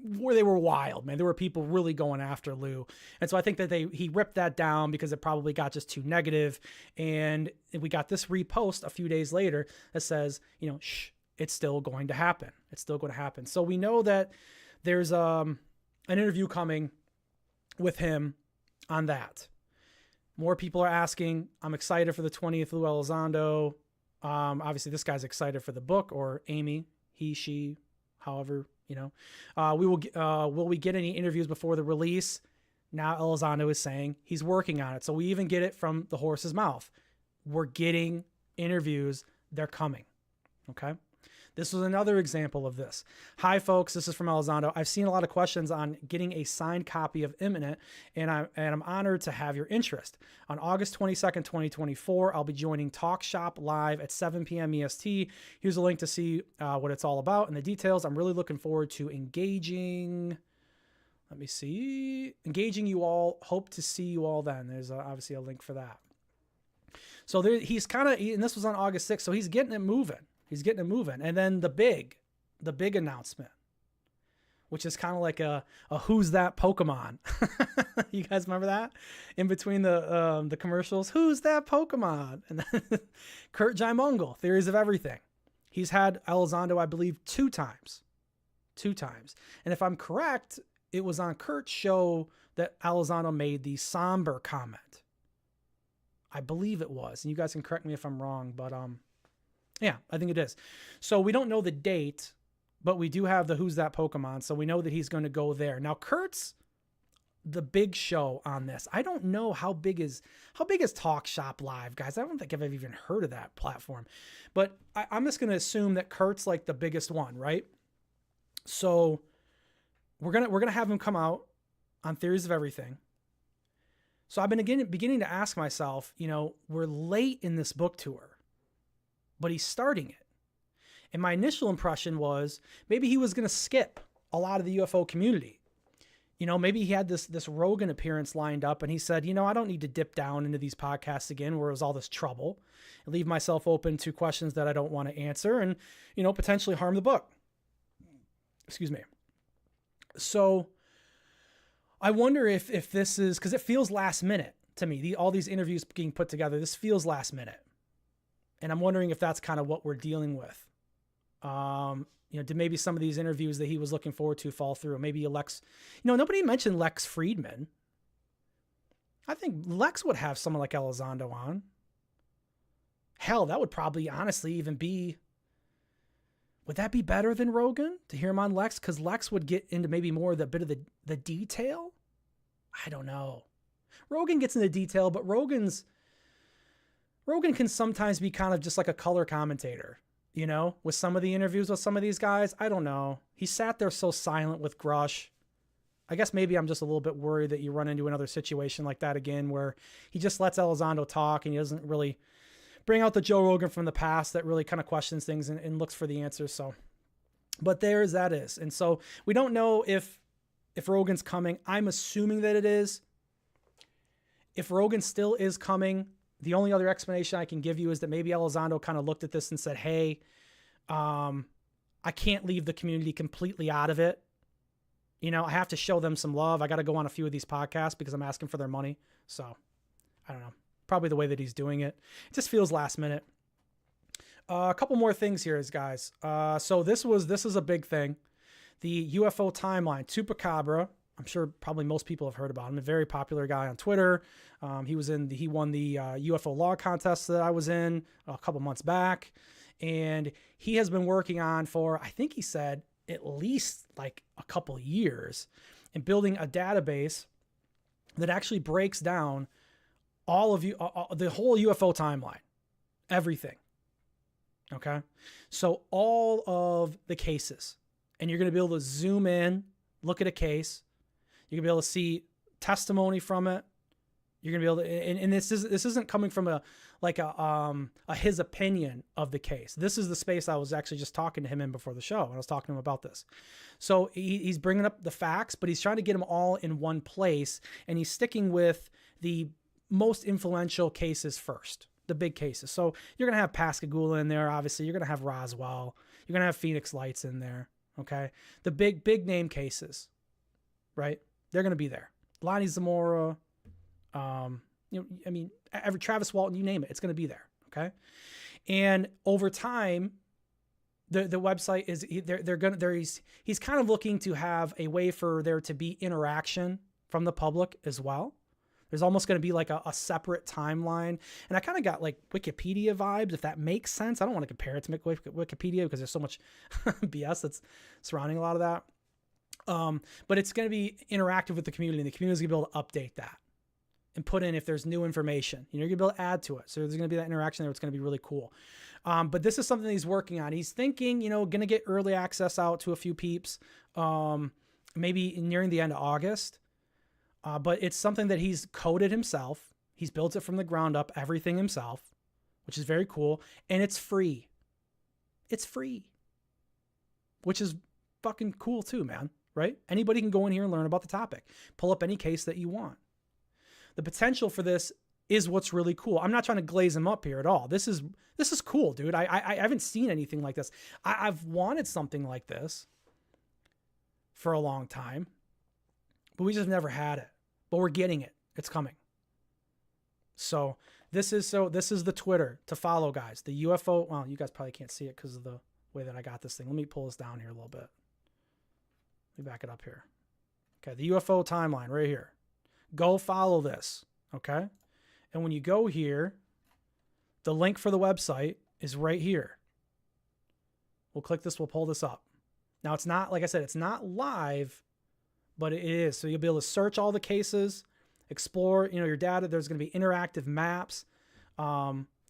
they were wild, man. There were people really going after Lou. And so I think that he ripped that down because it probably got just too negative. And we got this repost a few days later that says, shh, it's still going to happen. It's still going to happen. So we know that there's an interview coming with him on that. More people are asking. I'm excited for the 20th Lou Elizondo. Obviously, this guy's excited for the book, or Amy, he, she, however, will we get any interviews before the release? Now Elizondo is saying he's working on it. So we even get it from the horse's mouth. We're getting interviews. They're coming. Okay. This was another example of this. Hi, folks. This is from Elizondo. I've seen a lot of questions on getting a signed copy of Imminent, and I'm honored to have your interest. On August 22nd, 2024, I'll be joining Talk Shop Live at 7 p.m. EST. Here's a link to see what it's all about and the details. I'm really looking forward to engaging. Let me see. Engaging you all. Hope to see you all then. There's obviously a link for that. So he's kind of, and this was on August 6th, so he's getting it moving. He's getting it moving. And then the big announcement, which is kind of like a who's that Pokemon. You guys remember that? In between the commercials, who's that Pokemon? And then Kurt Jaimungal, Theories of Everything. He's had Elizondo, I believe, two times. And if I'm correct, it was on Kurt's show that Elizondo made the somber comment. I believe it was. And you guys can correct me if I'm wrong, but yeah, I think it is. So we don't know the date, but we do have the Who's That Pokemon, so we know that he's going to go there. Now, Kurt's the big show on this. I don't know how big is Talk Shop Live, guys. I don't think I've even heard of that platform, but I'm just going to assume that Kurt's like the biggest one, right? So we're gonna have him come out on Theories of Everything. So I've been beginning to ask myself, we're late in this book tour, but he's starting it. And my initial impression was maybe he was going to skip a lot of the UFO community. Maybe he had this Rogan appearance lined up and he said, I don't need to dip down into these podcasts again where it was all this trouble and leave myself open to questions that I don't want to answer and, potentially harm the book. Excuse me. So I wonder if this is, because it feels last minute to me, all these interviews being put together, this feels last minute. And I'm wondering if that's kind of what we're dealing with. Did maybe some of these interviews that he was looking forward to fall through? Maybe Lex, nobody mentioned Lex Friedman. I think Lex would have someone like Elizondo on. Hell, that would probably honestly even be, would that be better than Rogan to hear him on Lex? Because Lex would get into maybe more of the the detail. I don't know. Rogan gets into detail, but Rogan can sometimes be kind of just like a color commentator, with some of the interviews with some of these guys. I don't know. He sat there so silent with Grush. I guess maybe I'm just a little bit worried that you run into another situation like that again, where he just lets Elizondo talk and he doesn't really bring out the Joe Rogan from the past that really kind of questions things and looks for the answers. So, but that is. And so we don't know if Rogan's coming. I'm assuming that it is. If Rogan still is coming, the only other explanation I can give you is that maybe Elizondo kind of looked at this and said, hey, I can't leave the community completely out of it. I have to show them some love. I got to go on a few of these podcasts because I'm asking for their money. So I don't know. Probably the way that he's doing it. It just feels last minute. A couple more things here, guys. So this is a big thing. The UFO Timeline, Chupacabra. I'm sure probably most people have heard about him. A very popular guy on Twitter. He won the UFO log contest that I was in a couple months back. And he has been working on for, I think he said, at least like a couple years in building a database that actually breaks down all of the whole UFO timeline, everything. Okay. So all of the cases, and you're going to be able to zoom in, look at a case. You're going to be able to see testimony from it. You're going to be able to, and this isn't coming from a his opinion of the case. This is the space I was actually just talking to him in before the show. And I was talking to him about this. So he's bringing up the facts, but he's trying to get them all in one place. And he's sticking with the most influential cases first, the big cases. So you're going to have Pascagoula in there. Obviously you're going to have Roswell. You're going to have Phoenix Lights in there. Okay. The big name cases, right? They're going to be there. Lonnie Zamora, every Travis Walton, you name it, it's going to be there. Okay. And over time, The website is he's kind of looking to have a way for there to be interaction from the public as well. There's almost going to be like a separate timeline. And I kind of got like Wikipedia vibes, if that makes sense. I don't want to compare it to Wikipedia because there's so much BS that's surrounding a lot of that. But it's going to be interactive with the community, and the community is going to be able to update that and put in if there's new information. You're going to be able to add to it. So there's going to be that interaction there. It's going to be really cool. But this is something that he's working on. He's thinking, going to get early access out to a few peeps, maybe nearing the end of August. But it's something that he's coded himself. He's built it from the ground up, everything himself, which is very cool. And it's free. It's free, which is fucking cool too, man. Right? Anybody can go in here and learn about the topic. Pull up any case that you want. The potential for this is what's really cool. I'm not trying to glaze him up here at all. This is cool, dude. I haven't seen anything like this. I've wanted something like this for a long time, but we just never had it. But we're getting it. It's coming. So this is the Twitter to follow, guys. The UFO. Well, you guys probably can't see it because of the way that I got this thing. Let me pull this down here a little bit. Let me back it up here. Okay, the UFO timeline right here. Go follow this. Okay, and when you go here, the link for the website is right here. We'll click this. We'll pull this up. Now it's not, like I said, it's not live, but it is. So you'll be able to search all the cases, explore, your data. There's going to be interactive maps.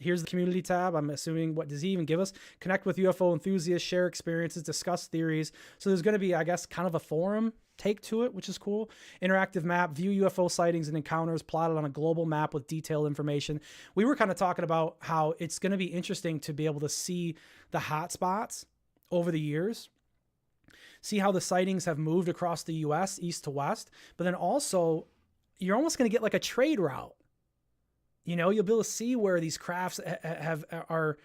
Here's the community tab. I'm assuming, what does he even give us? Connect with UFO enthusiasts, share experiences, discuss theories. So there's going to be, I guess, kind of a forum take to it, which is cool. Interactive map, view UFO sightings and encounters plotted on a global map with detailed information. We were kind of talking about how it's going to be interesting to be able to see the hot spots over the years. See how the sightings have moved across the U.S., east to west. But then also, you're almost going to get like a trade route. You'll be able to see where these crafts are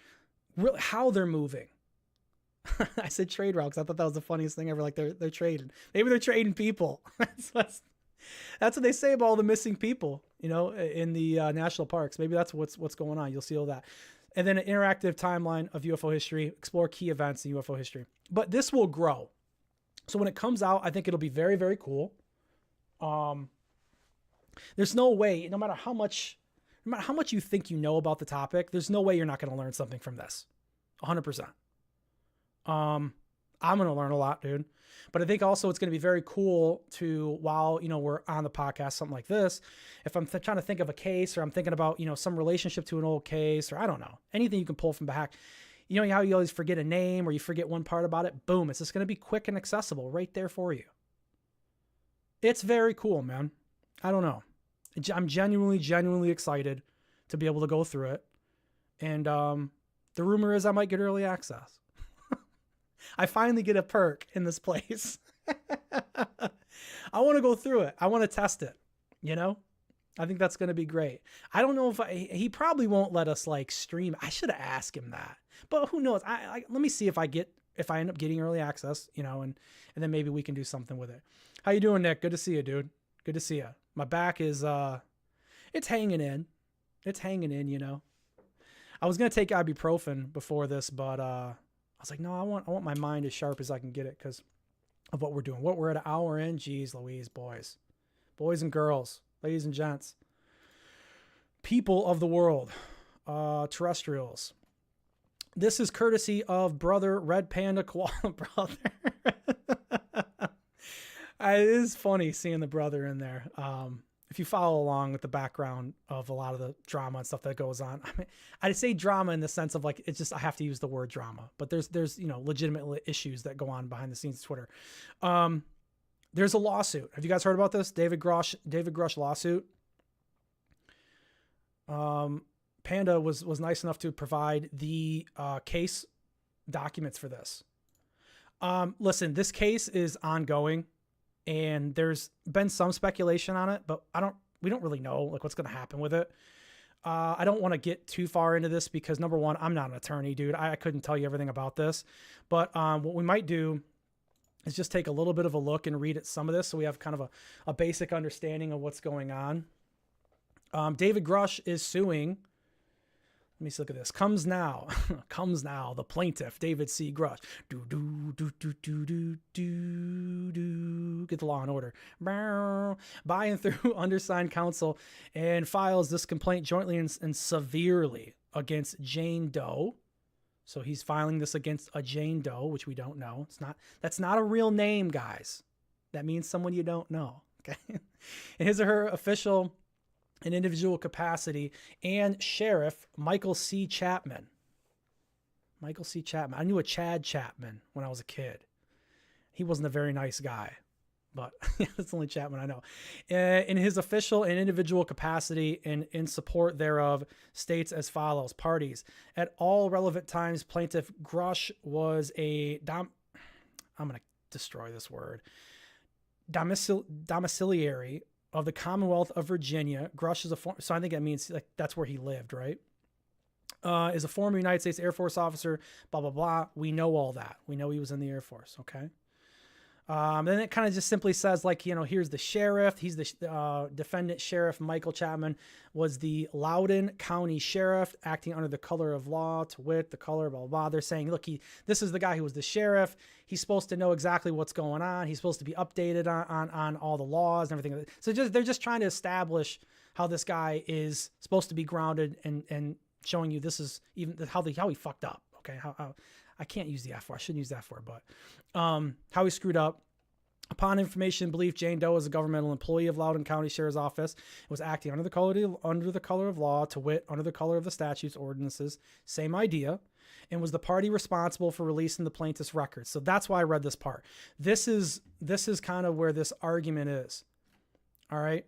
how they're moving. I said trade route because I thought that was the funniest thing ever. Like they're trading. Maybe they're trading people. That's what they say about all the missing people, in the national parks. Maybe that's what's going on. You'll see all that. And then an interactive timeline of UFO history, explore key events in UFO history. But this will grow. So when it comes out, I think it'll be very, very cool. There's no way, no matter how much you think you know about the topic, there's no way you're not going to learn something from this. 100%. I'm going to learn a lot, dude. But I think also it's going to be very cool to, while, we're on the podcast, something like this, if I'm trying to think of a case, or I'm thinking about, some relationship to an old case, or I don't know, anything you can pull from back. How you always forget a name or you forget one part about it? Boom. It's just going to be quick and accessible right there for you. It's very cool, man. I don't know. I'm genuinely excited to be able to go through it. And the rumor is I might get early access. I finally get a perk in this place. I want to go through it. I want to test it. I think that's going to be great. I don't know if he probably won't let us like stream. I should have asked him that, but who knows? Let me see if I end up getting early access, and then maybe we can do something with it. How you doing, Nick? Good to see you, dude. Good to see you. My back is, it's hanging in. It's hanging in, I was going to take ibuprofen before this, but, I was like, no, I want my mind as sharp as I can get it because of what we're doing. We're at an hour in. Jeez Louise, boys and girls, ladies and gents, people of the world, terrestrials. This is courtesy of brother Red Panda Koala Brother. It is funny seeing the brother in there. If you follow along with the background of a lot of the drama and stuff that goes on, I'd say drama in the sense of like, it's just, I have to use the word drama, but there's, legitimate issues that go on behind the scenes of Twitter. There's a lawsuit. Have you guys heard about this? David Grush lawsuit. Panda was nice enough to provide the case documents for this. Listen, this case is ongoing. And there's been some speculation on it, but we don't really know like what's going to happen with it. I don't want to get too far into this because number one, I'm not an attorney, dude. I couldn't tell you everything about this, but what we might do is just take a little bit of a look and read at some of this. So we have kind of a basic understanding of what's going on. David Grush is suing. Let me look at this. Comes now, the plaintiff, David C. Grush. Do, do, do, do, do, do, do, do. Get the Law and Order. By and through undersigned counsel, and files this complaint jointly and severely against Jane Doe. So he's filing this against a Jane Doe, which we don't know. That's not a real name, guys. That means someone you don't know. Okay. In his or her official and individual capacity, and Sheriff Michael C. Chapman. Michael C. Chapman. I knew a Chad Chapman when I was a kid. He wasn't a very nice guy, but that's the only Chapman I know. In his official and individual capacity and in support thereof, states as follows. Parties. At all relevant times, Plaintiff Grush was I'm going to destroy this word. Domiciliary of the Commonwealth of Virginia. Grush is so I think that means like that's where he lived, right? Is a former United States Air Force officer, blah, blah, blah. We know all that. We know he was in the Air Force, okay? Then it kind of just simply says, like, here's the sheriff. He's the defendant sheriff. Michael Chapman was the Loudoun County sheriff acting under the color of law, to wit, the color, blah, blah, blah. They're saying, look, this is the guy who was the sheriff. He's supposed to know exactly what's going on. He's supposed to be updated on all the laws and everything. So they're just trying to establish how this guy is supposed to be grounded and showing you this is even how he fucked up. Okay. How I can't use the F word. I shouldn't use the F word, but how he screwed up. Upon information and belief, Jane Doe was a governmental employee of Loudoun County Sheriff's Office, was acting under the color of law, to wit, under the color of the statutes, ordinances, same idea, and was the party responsible for releasing the plaintiff's records. So that's why I read this part. This is kind of where this argument is. All right.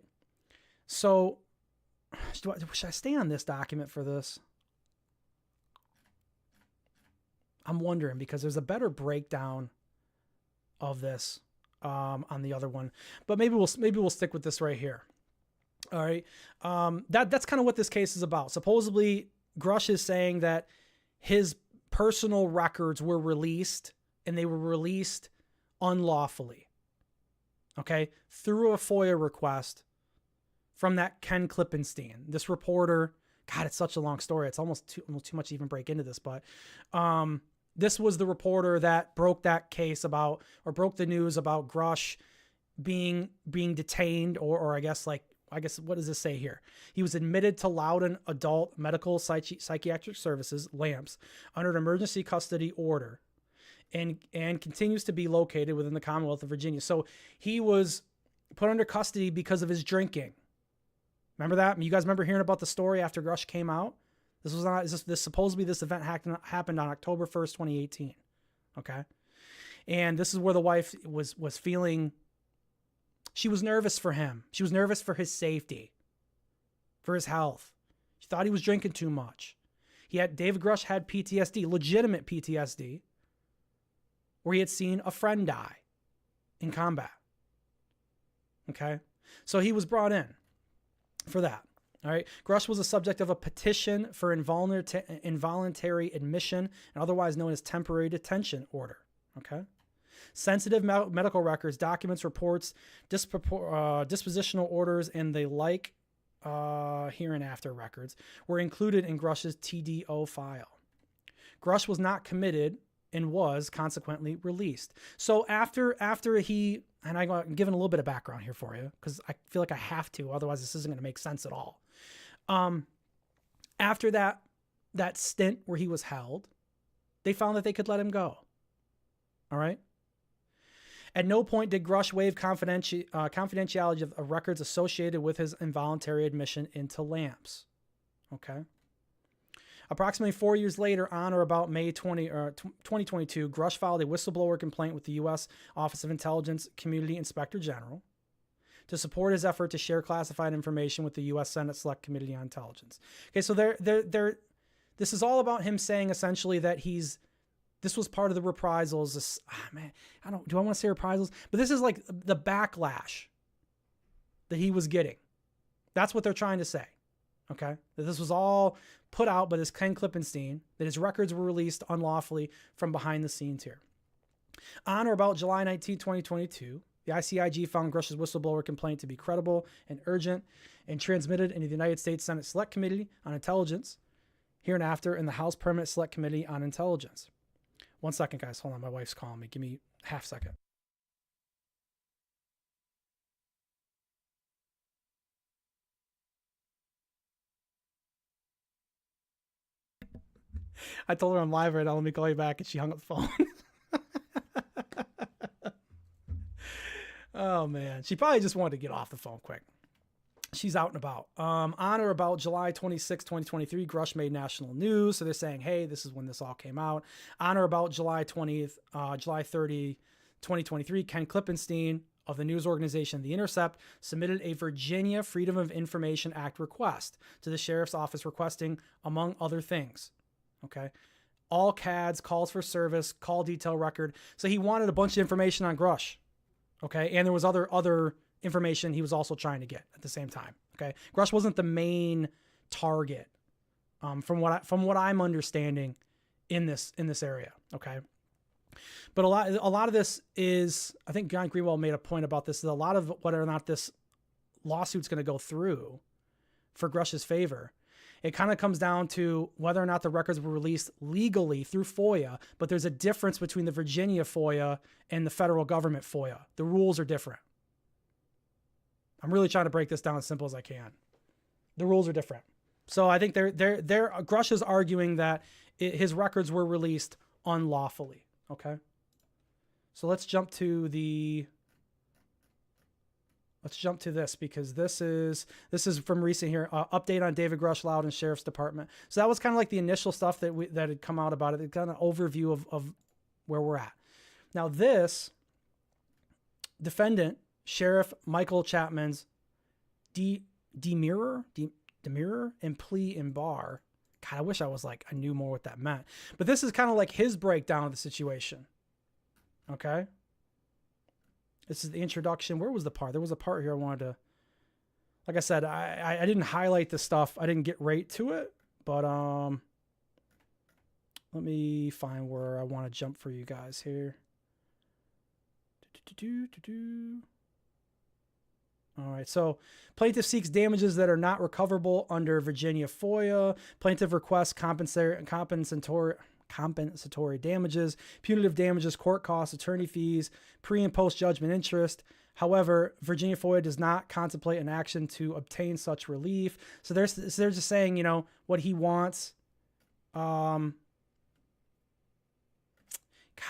So should I stay on this document for this? I'm wondering, because there's a better breakdown of this on the other one, but maybe we'll stick with this right here. All right. That's kind of what this case is about. Supposedly Grush is saying that his personal records were released, and they were released unlawfully. Okay. Through a FOIA request from that Ken Klippenstein, this reporter. God, it's such a long story. It's almost too much to even break into this, but, this was the reporter that broke that case about, or broke the news about Grush being detained, or I guess, what does this say here? He was admitted to Loudoun Adult Medical Psychiatric Services, LAMPS, under an emergency custody order, and continues to be located within the Commonwealth of Virginia. So he was put under custody because of his drinking. Remember that? You guys remember hearing about the story after Grush came out? Supposedly this event happened on October 1st, 2018. Okay. And this is where the wife was feeling, she was nervous for him. She was nervous for his safety, for his health. She thought he was drinking too much. David Grush had PTSD, legitimate PTSD, where he had seen a friend die in combat. Okay. So he was brought in for that. All right. Grush was the subject of a petition for involuntary admission, and otherwise known as temporary detention order. Okay. Sensitive medical records, documents, reports, dispositional orders, and the like hereinafter records were included in Grush's TDO file. Grush was not committed and was consequently released. So after he, and I'm giving a little bit of background here for you because I feel like I have to, otherwise this isn't going to make sense at all. After that stint where he was held, they found that they could let him go. All right. At no point did Grush waive confidentiality of records associated with his involuntary admission into LAMPS. Okay. Approximately 4 years later, on or about May 2022, Grush filed a whistleblower complaint with the U.S. Office of Intelligence Community Inspector General to support his effort to share classified information with the U.S. Senate Select Committee on Intelligence. Okay, so this is all about him saying essentially that this was part of the reprisals. Do I want to say reprisals? But this is like the backlash that he was getting. That's what they're trying to say. Okay, that this was all put out by this Ken Klippenstein, that his records were released unlawfully from behind the scenes here. On or about July 19, 2022, the ICIG found Grush's whistleblower complaint to be credible and urgent and transmitted into the United States Senate Select Committee on Intelligence. hereinafter in the House Permanent Select Committee on Intelligence. 1 second, guys. Hold on. My wife's calling me. Give me half second. I told her I'm live right now. Let me call you back. And she hung up the phone. Oh, man. She probably just wanted to get off the phone quick. She's out and about. On or about July 26, 2023, Grush made national news. So they're saying, hey, this is when this all came out. On or about July 30, 2023, Ken Klippenstein of the news organization The Intercept submitted a Virginia Freedom of Information Act request to the sheriff's office requesting, among other things, okay, all CADs, calls for service, call detail record. So he wanted a bunch of information on Grush, okay, and there was other information he was also trying to get at the same time. Okay, Grush wasn't the main target, from what I'm understanding in this area. Okay, but a lot of this is, I think John Greenwald made a point about this. Is a lot of whether or not this lawsuit's going to go through for Grush's favor. It kind of comes down to whether or not the records were released legally through FOIA, but there's a difference between the Virginia FOIA and the federal government FOIA. The rules are different. I'm really trying to break this down as simple as I can. The rules are different. So I think Grush is arguing that his records were released unlawfully. Okay. So let's jump to this because this is from recent here. Update on David Grush Loudoun Sheriff's Department. So that was kind of like the initial stuff that had come out about it. It kind of overview of where we're at. Now this defendant, Sheriff Michael Chapman's demurrer and plea in bar. God, I wish I knew more what that meant. But this is kind of like his breakdown of the situation. Okay. This is the introduction. Where was the part? There was a part here I wanted to, like I said, I didn't highlight the stuff. I didn't get right to it, but let me find where I want to jump for you guys here. All right, so plaintiff seeks damages that are not recoverable under Virginia FOIA. Plaintiff requests compensatory damages, punitive damages, court costs, attorney fees, pre- and post-judgment interest. However, Virginia FOIA does not contemplate an action to obtain such relief. So they're just saying, what he wants.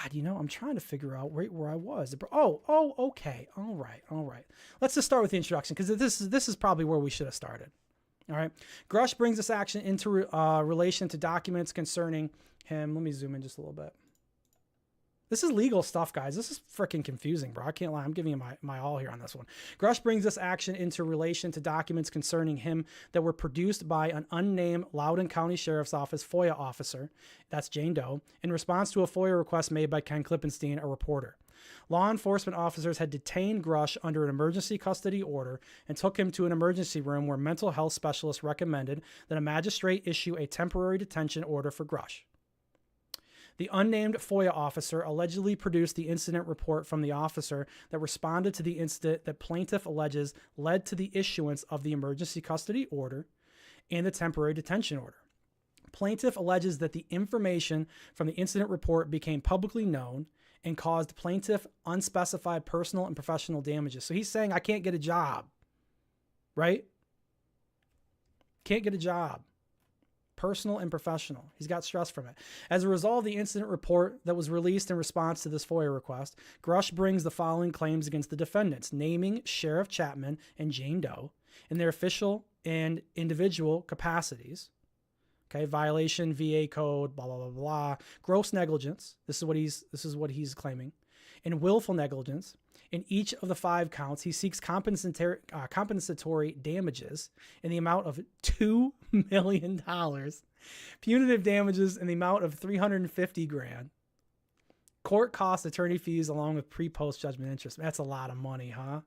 God, I'm trying to figure out right where I was. Okay. All right. Let's just start with the introduction because this is probably where we should have started. All right. Grush brings this action into relation to documents concerning him. Let me zoom in just a little bit. This is legal stuff, guys. This is freaking confusing, bro. I can't lie. I'm giving you my all here on this one. Grush brings this action into relation to documents concerning him that were produced by an unnamed Loudoun County Sheriff's Office FOIA officer, that's Jane Doe, in response to a FOIA request made by Ken Klippenstein, a reporter. Law enforcement officers had detained Grush under an emergency custody order and took him to an emergency room where mental health specialists recommended that a magistrate issue a temporary detention order for Grush. The unnamed FOIA officer allegedly produced the incident report from the officer that responded to the incident that plaintiff alleges led to the issuance of the emergency custody order and the temporary detention order. Plaintiff alleges that the information from the incident report became publicly known and caused plaintiff unspecified personal and professional damages. So he's saying, I can't get a job, right? Can't get a job. Personal and professional. He's got stress from it. As a result of the incident report that was released in response to this FOIA request, Grush brings the following claims against the defendants, naming Sheriff Chapman and Jane Doe in their official and individual capacities. Okay, violation, VA code, blah, blah, blah, blah. Gross negligence. This is what he's claiming. And willful negligence. In each of the 5 counts, he seeks compensatory damages in the amount of $2 million, punitive damages in the amount of $350,000, court costs, attorney fees, along with pre-post judgment interest. That's a lot of money, huh?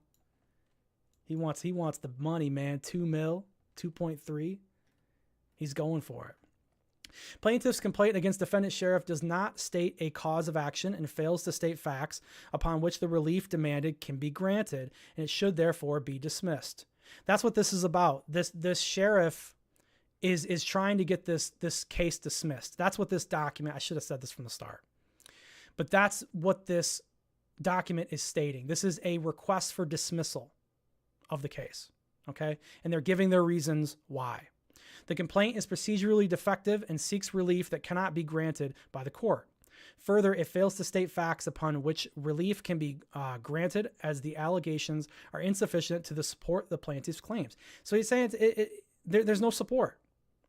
He wants the money, man. 2 mil, 2.3. He's going for it. Plaintiff's complaint against defendant sheriff does not state a cause of action and fails to state facts upon which the relief demanded can be granted, and it should therefore be dismissed. That's what this is about. This sheriff is trying to get this case dismissed. That's what this document, I should have said this from the start, but that's what this document is stating. This is a request for dismissal of the case, okay? And they're giving their reasons why. The complaint is procedurally defective and seeks relief that cannot be granted by the court. Further, it fails to state facts upon which relief can be granted, as the allegations are insufficient to support the plaintiff's claims. So he's saying there's no support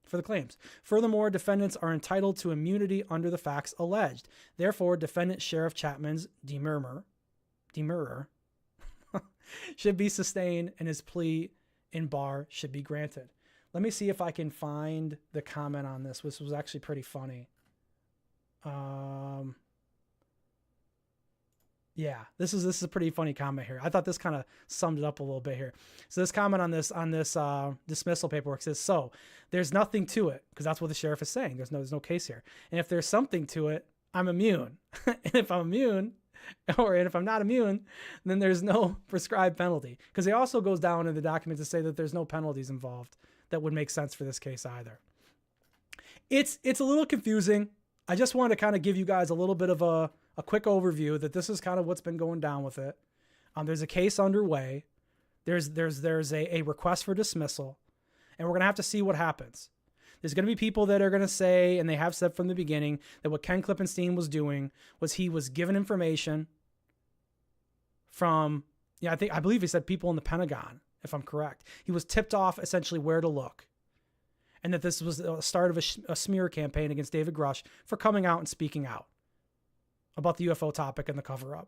for the claims. Furthermore, defendants are entitled to immunity under the facts alleged. Therefore, defendant Sheriff Chapman's demurrer should be sustained and his plea in bar should be granted. Let me see if I can find the comment on this. This was actually pretty funny. Yeah, this is a pretty funny comment here. I thought this kind of summed it up a little bit here. So this comment on this dismissal paperwork says, so there's nothing to it, because that's what the sheriff is saying. There's no case here. And if there's something to it, I'm immune. And if I'm immune, and if I'm not immune, then there's no prescribed penalty. Because he also goes down in the document to say that there's no penalties involved that would make sense for this case either. It's a little confusing. I just wanted to kind of give you guys a little bit of a quick overview that this is kind of what's been going down with it. There's a case underway. There's a request for dismissal, and we're going to have to see what happens. There's going to be people that are going to say, and they have said from the beginning, that what Ken Klippenstein was doing was he was given information from, I believe he said people in the Pentagon, if I'm correct. He was tipped off essentially where to look. And that this was the start of a smear campaign against David Grush for coming out and speaking out about the UFO topic and the cover-up.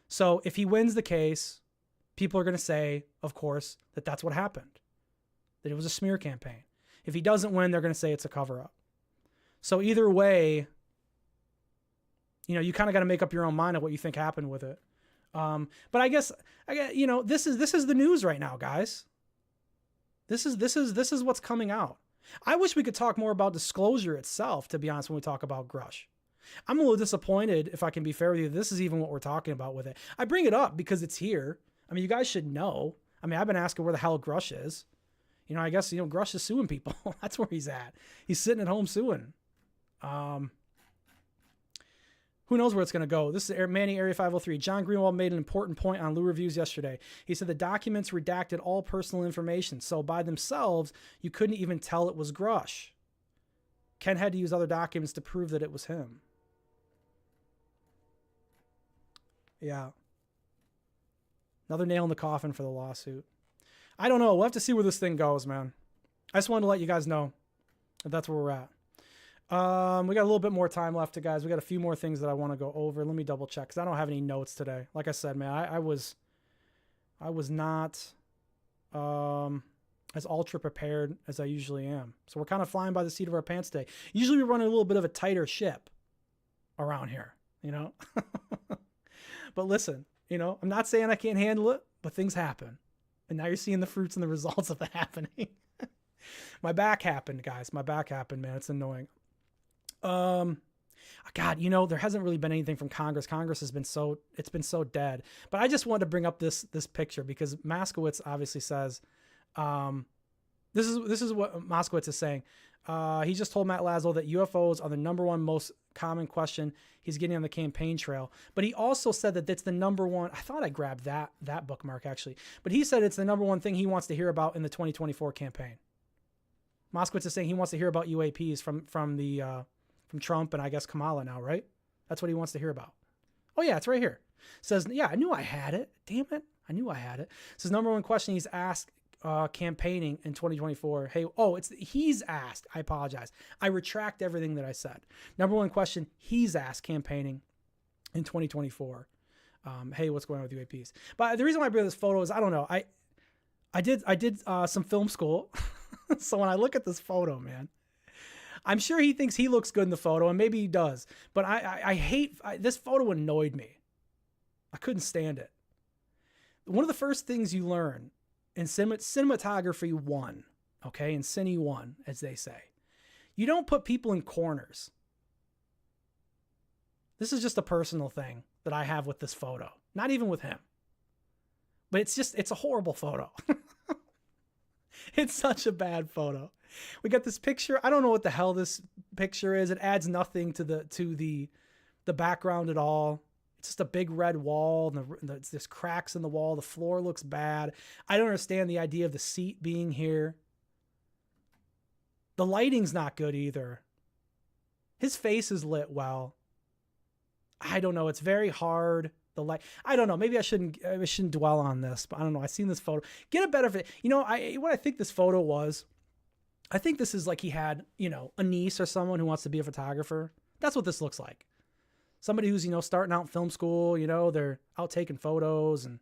So if he wins the case, people are going to say, of course, that that's what happened, that it was a smear campaign. If he doesn't win, they're going to say it's a cover-up. So either way, you kind of got to make up your own mind of what you think happened with it. But I guess this is the news right now, guys. This is what's coming out. I wish we could talk more about disclosure itself, to be honest, when we talk about Grush. I'm a little disappointed, if I can be fair with you. This is even what we're talking about with it. I bring it up because it's here. I mean, you guys should know. I mean, I've been asking where the hell Grush is. I guess, Grush is suing people. That's where he's at. He's sitting at home suing. Who knows where it's going to go? This is Manny Area 503. John Greenwald made an important point on Lou Reviews yesterday. He said the documents redacted all personal information, so by themselves, you couldn't even tell it was Grush. Ken had to use other documents to prove that it was him. Yeah. Another nail in the coffin for the lawsuit. I don't know. We'll have to see where this thing goes, man. I just wanted to let you guys know that that's where we're at. We got a little bit more time left, guys. We got a few more things that I want to go over. Let me double check because I don't have any notes today. Like I said, man, I was not as ultra prepared as I usually am. So we're kind of flying by the seat of our pants today. Usually we run a little bit of a tighter ship around here, But listen, I'm not saying I can't handle it, but things happen. And now you're seeing the fruits and the results of that happening. My back happened, guys. My back happened, man. It's annoying. God, there hasn't really been anything from Congress. Congress has been so dead. But I just wanted to bring up this picture because Moskowitz obviously says, this is what Moskowitz is saying. He just told Matt Laszlo that UFOs are the number one most common question he's getting on the campaign trail. But he also said that that's the number one. I thought I grabbed that bookmark actually, but he said it's the number one thing he wants to hear about in the 2024 campaign. Moskowitz is saying he wants to hear about UAPs from Trump and I guess Kamala now, right? That's what he wants to hear about. Oh yeah, it's right here. Says, yeah, I knew I had it. Damn it. I knew I had it. Says number one question he's asked campaigning in 2024. He's asked. I apologize. I retract everything that I said. Number one question he's asked campaigning in 2024. Hey, what's going on with UAPs? But the reason why I bring this photo is, I don't know. I did some film school. So when I look at this photo, man, I'm sure he thinks he looks good in the photo, and maybe he does. But I hate this photo. Annoyed me. I couldn't stand it. One of the first things you learn in cinematography 1, okay, in Cine 1, as they say, you don't put people in corners. This is just a personal thing that I have with this photo. Not even with him. But it's a horrible photo. It's such a bad photo. We got this picture. I don't know what the hell this picture is. It adds nothing to the background at all. It's just a big red wall, and there's cracks in the wall. The floor looks bad. I don't understand the idea of the seat being here. The lighting's not good either. His face is lit well. I don't know. It's very hard. The light. I don't know. Maybe I shouldn't dwell on this, but I don't know. I've seen this photo. Get a better. What I think this photo was. I think this is like he had, a niece or someone who wants to be a photographer. That's what this looks like. Somebody who's, starting out in film school, they're out taking photos and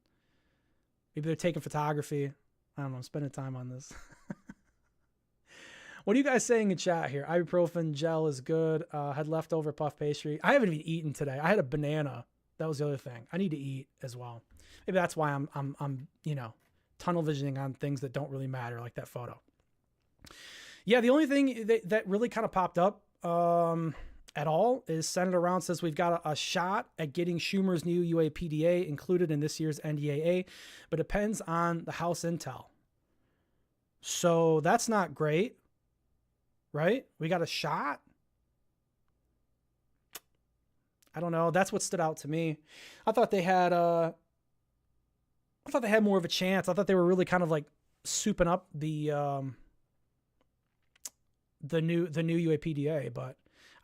maybe they're taking photography. I don't know. I'm spending time on this. What are you guys saying in chat here? Ibuprofen gel is good. Had leftover puff pastry. I haven't even eaten today. I had a banana. That was the other thing. I need to eat as well. Maybe that's why I'm tunnel visioning on things that don't really matter, like that photo. Yeah, the only thing that really kind of popped up at all is Senator Round says we've got a shot at getting Schumer's new UAPDA included in this year's NDAA, but depends on the House intel. So that's not great, right? We got a shot. I don't know. That's what stood out to me. I thought they had more of a chance. I thought they were really kind of like souping up the new UAPDA, but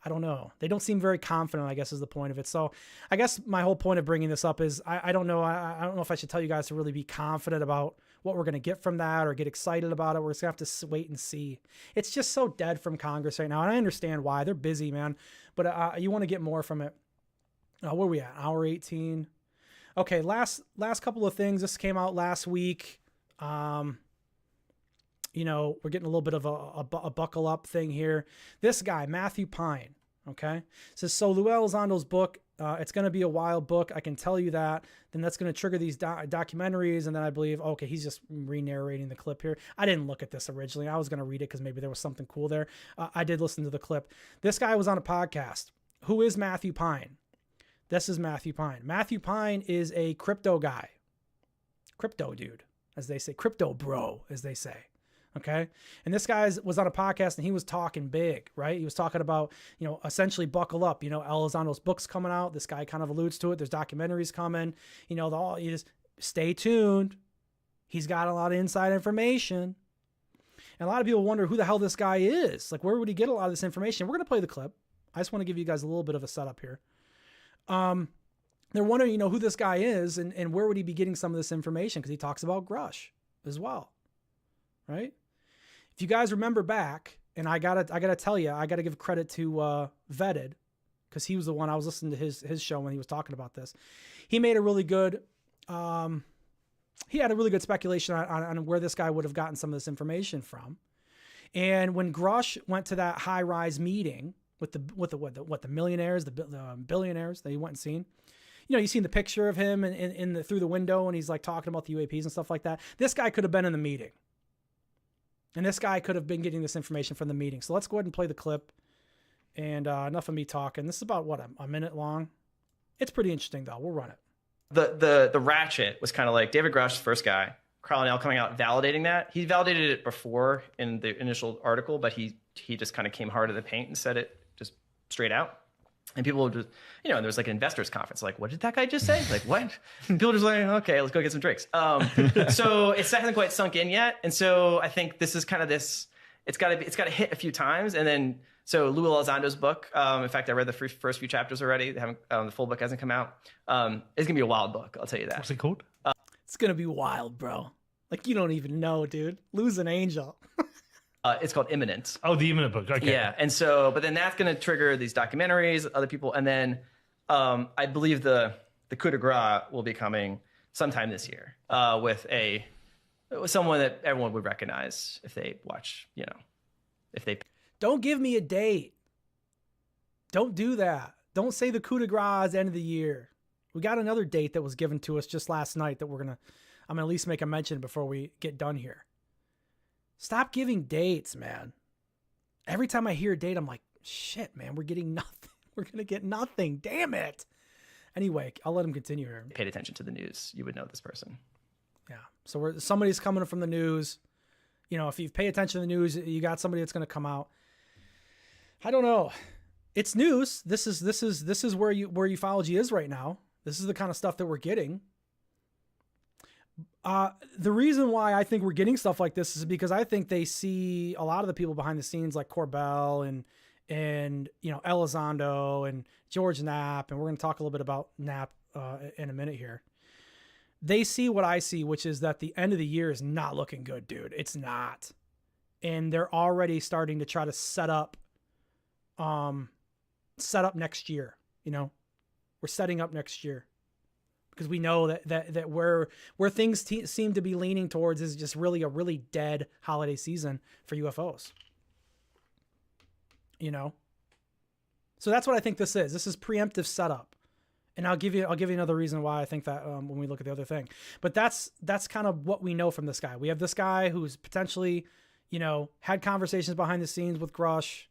I don't know. They don't seem very confident, I guess, is the point of it. So I guess my whole point of bringing this up is I don't know. I don't know if I should tell you guys to really be confident about what we're going to get from that or get excited about it. We're just going to have to wait and see. It's just so dead from Congress right now. And I understand why. They're busy, man. But you want to get more from it. Where are we at? Hour 18. Okay, last couple of things. This came out last week. We're getting a little bit of a buckle up thing here. This guy, Matthew Pine, okay, says, so Lou Elizondo's book, it's going to be a wild book. I can tell you that. Then that's going to trigger these documentaries. And then I believe, okay, he's just re-narrating the clip here. I didn't look at this originally. I was going to read it because maybe there was something cool there. I did listen to the clip. This guy was on a podcast. Who is Matthew Pine? This is Matthew Pine. Matthew Pine is a crypto guy. Crypto dude, as they say. Crypto bro, as they say. Okay. And this guy was on a podcast and he was talking big, right? He was talking about, essentially buckle up, Elizondo's book's coming out. This guy kind of alludes to it. There's documentaries coming, you just stay tuned. He's got a lot of inside information. And a lot of people wonder who the hell this guy is. Like, where would he get a lot of this information? We're going to play the clip. I just want to give you guys a little bit of a setup here. They're wondering, who this guy is and where would he be getting some of this information? Because he talks about Grush as well, right? If you guys remember back, and I gotta tell you, I gotta give credit to Vetted, because he was the one I was listening to his show when he was talking about this. He made a really good, he had a really good speculation on where this guy would have gotten some of this information from. And when Grush went to that high-rise meeting with the millionaires, the billionaires that he went and seen, you've seen the picture of him through the window, and he's like talking about the UAPs and stuff like that. This guy could have been in the meeting. And this guy could have been getting this information from the meeting. So let's go ahead and play the clip. And enough of me talking. This is about, a minute long? It's pretty interesting, though. We'll run it. The ratchet was kind of like David Grush's first guy. Carl Nell coming out validating that. He validated it before in the initial article, but he just kind of came hard to the paint and said it just straight out. And people would just, and there was like an investors conference, like, what did that guy just say? Like, what? And people were just like, okay, let's go get some drinks. So it hasn't quite sunk in yet. And so I think this is kind of this, it's got to hit a few times. And then, so Lou Elizondo's book, in fact, I read the first few chapters already. They haven't, the full book hasn't come out. It's gonna be a wild book. I'll tell you that. What's it called? It's gonna be wild, bro. Like, you don't even know, dude. Lou's an angel. It's called Imminent. Oh, the Imminent book. Okay. Yeah, and so, but then that's going to trigger these documentaries, other people, and then I believe the coup de grace will be coming sometime this year with someone that everyone would recognize if they watch. If they don't give me a date. Don't do that. Don't say the coup de grace end of the year. We got another date that was given to us just last night that I'm gonna at least make a mention before we get done here. Stop giving dates, man. Every time I hear a date, I'm like, shit, man, we're getting nothing. We're going to get nothing. Damn it. Anyway, I'll let him continue here. Paid attention to the news, you would know this person. Yeah. So somebody's coming from the news. You know, if you pay attention to the news, you got somebody that's going to come out. I don't know. It's news. This is where ufology is right now. This is the kind of stuff that we're getting. The reason why I think we're getting stuff like this is because I think they see a lot of the people behind the scenes, like Corbell and you know, Elizondo and George Knapp, and we're going to talk a little bit about Knapp in a minute here. They see what I see, which is that the end of the year is not looking good, dude. It's not. And they're already starting to try to set up next year. You know, we're setting up next year because we know that where things seem to be leaning towards is just really a really dead holiday season for UFOs. You know, so that's what I think this is. This is preemptive setup. And I'll give you another reason why I think that when we look at the other thing. But that's kind of what we know from this guy. We have this guy who's potentially, you know, had conversations behind the scenes with Grush.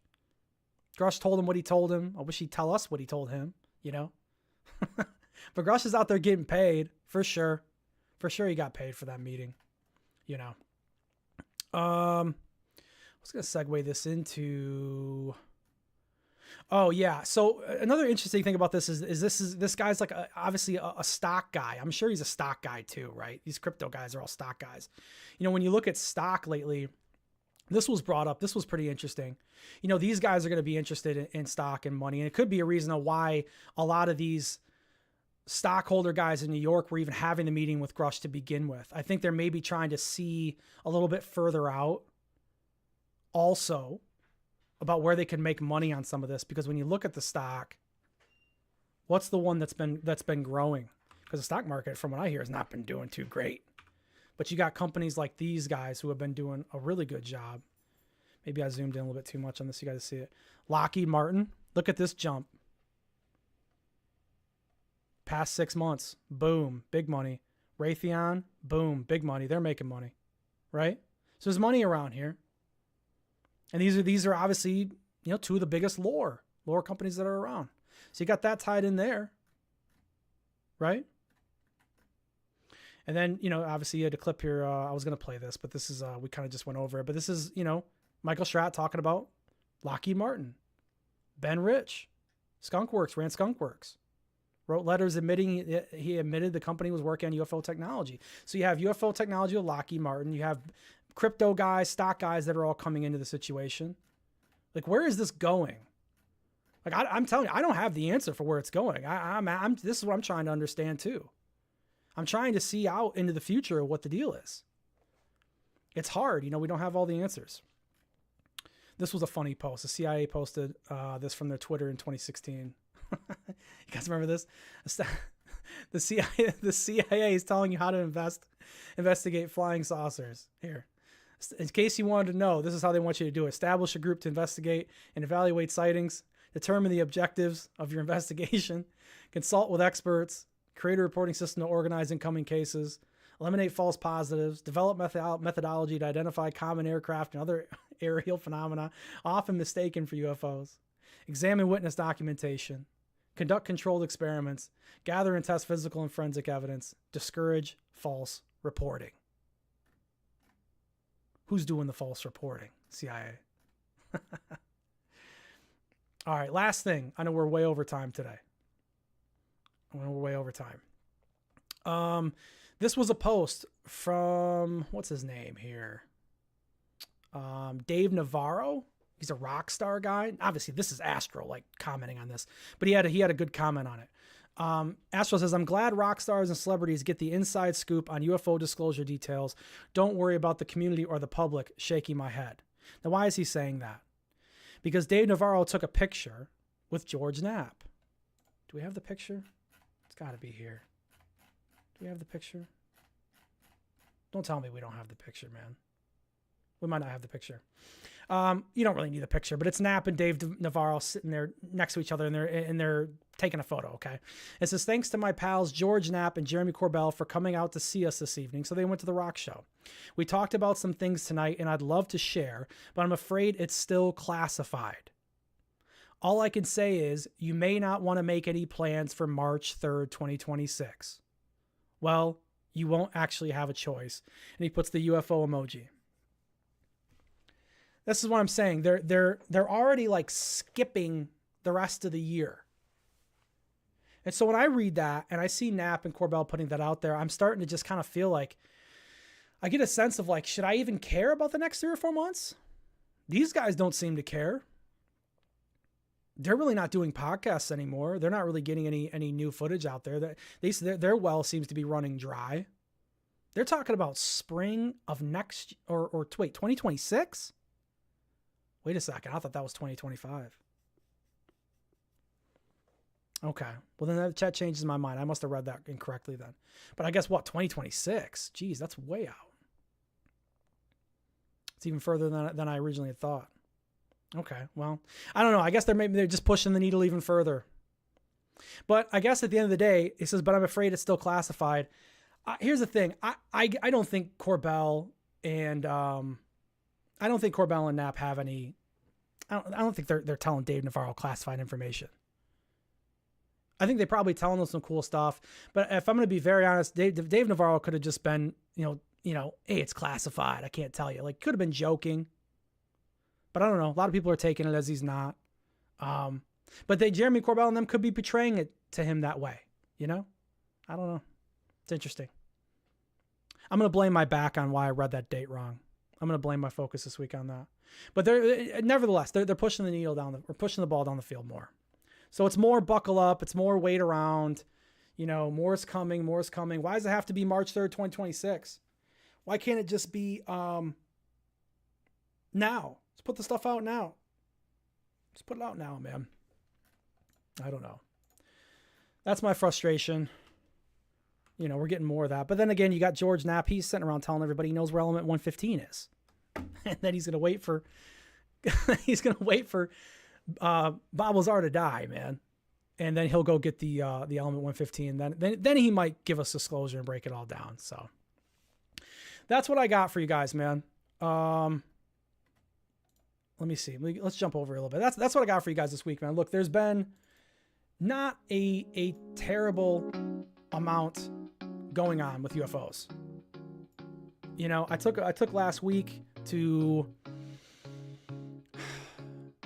Grush told him what he told him. I wish he'd tell us what he told him, you know. But Grush is out there getting paid, for sure. For sure he got paid for that meeting, you know. I was going to segue this into... Oh yeah. So another interesting thing about this is this guy's like obviously a stock guy. I'm sure he's a stock guy too, right? These crypto guys are all stock guys. You know, when you look at stock lately, this was brought up. This was pretty interesting. You know, these guys are going to be interested in stock and money, and it could be a reason of why a lot of these stockholder guys in New York were even having the meeting with Grush to begin with. I think they're maybe trying to see a little bit further out also about where they can make money on some of this, because when you look at the stock, what's the one that's been growing? Because the stock market, from what I hear, has not been doing too great. But you got companies like these guys who have been doing a really good job. Maybe I zoomed in a little bit too much on this. You guys see it. Lockheed Martin, look at this jump. Past 6 months, boom, big money. Raytheon, boom, big money. They're making money, right? So there's money around here. And these are obviously, you know, two of the biggest lore companies that are around. So you got that tied in there, right? And then, you know, obviously you had a clip here. I was going to play this, but this is, we kind of just went over it. But this is, you know, Michael Stratt talking about Lockheed Martin. Ben Rich, Skunkworks, ran Skunkworks. Wrote letters admitting he admitted the company was working on UFO technology. So you have UFO technology with Lockheed Martin. You have crypto guys, stock guys that are all coming into the situation. Like, where is this going? Like, I'm telling you, I don't have the answer for where it's going. This is what I'm trying to understand too. I'm trying to see out into the future of what the deal is. It's hard. You know, we don't have all the answers. This was a funny post. The CIA posted this from their Twitter in 2016. You guys remember this? The CIA is telling you how to investigate flying saucers. Here. In case you wanted to know, this is how they want you to do it. Establish a group to investigate and evaluate sightings, determine the objectives of your investigation, consult with experts, create a reporting system to organize incoming cases, eliminate false positives, develop methodology to identify common aircraft and other aerial phenomena often mistaken for UFOs, examine witness documentation, conduct controlled experiments, gather and test physical and forensic evidence, discourage false reporting. Who's doing the false reporting? CIA. All right, last thing. I know we're way over time today. This was a post from, what's his name here? Dave Navarro. He's a rock star guy. Obviously, this is Astro, like, commenting on this. But he had a good comment on it. Astro says, I'm glad rock stars and celebrities get the inside scoop on UFO disclosure details. Don't worry about the community or the public. Shaking my head. Now, why is he saying that? Because Dave Navarro took a picture with George Knapp. Do we have the picture? It's got to be here. Do we have the picture? Don't tell me we don't have the picture, man. We might not have the picture. You don't really need the picture, but it's Knapp and Dave Navarro sitting there next to each other, and they're taking a photo, okay? It says, thanks to my pals George Knapp and Jeremy Corbell for coming out to see us this evening. So they went to the rock show. We talked about some things tonight, and I'd love to share, but I'm afraid it's still classified. All I can say is you may not want to make any plans for March 3rd, 2026. Well, you won't actually have a choice. And he puts the UFO emoji. This is what I'm saying. They're already like skipping the rest of the year. And so when I read that and I see Knapp and Corbell putting that out there, I'm starting to just kind of feel like I get a sense of like, should I even care about the next 3 or 4 months? These guys don't seem to care. They're really not doing podcasts anymore. They're not really getting any new footage out there. Their well seems to be running dry. They're talking about spring of next or wait, 2026? Wait a second. I thought that was 2025. Okay. Well, then that chat changes my mind. I must have read that incorrectly then. But I guess what? 2026? Geez, that's way out. It's even further than I originally had thought. Okay. Well, I don't know. I guess they're just pushing the needle even further. But I guess at the end of the day, it says, but I'm afraid it's still classified. Here's the thing. I don't think Corbell and Knapp have any. I don't think they're telling Dave Navarro classified information. I think they're probably telling them some cool stuff. But if I'm going to be very honest, Dave Navarro could have just been, hey, it's classified. I can't tell you. Like, could have been joking. But I don't know. A lot of people are taking it as he's not. But Jeremy Corbell and them could be portraying it to him that way. I don't know. It's interesting. I'm going to blame my back on why I read that date wrong. I'm going to blame my focus this week on that. But nevertheless, they're pushing the needle pushing the ball down the field more. So it's more buckle up. It's more wait around. More is coming. More is coming. Why does it have to be March 3rd, 2026? Why can't it just be now? Let's put the stuff out now. Let's put it out now, man. I don't know. That's my frustration. We're getting more of that. But then again, you got George Knapp. He's sitting around telling everybody he knows where element 115 is. And then he's going to wait for Bob Lazar to die, man. And then he'll go get the element 115. Then he might give us disclosure and break it all down. So that's what I got for you guys, man. Let me see. Let's jump over a little bit. That's what I got for you guys this week, man. Look, there's been not a terrible amount going on with UFOs. I took last week to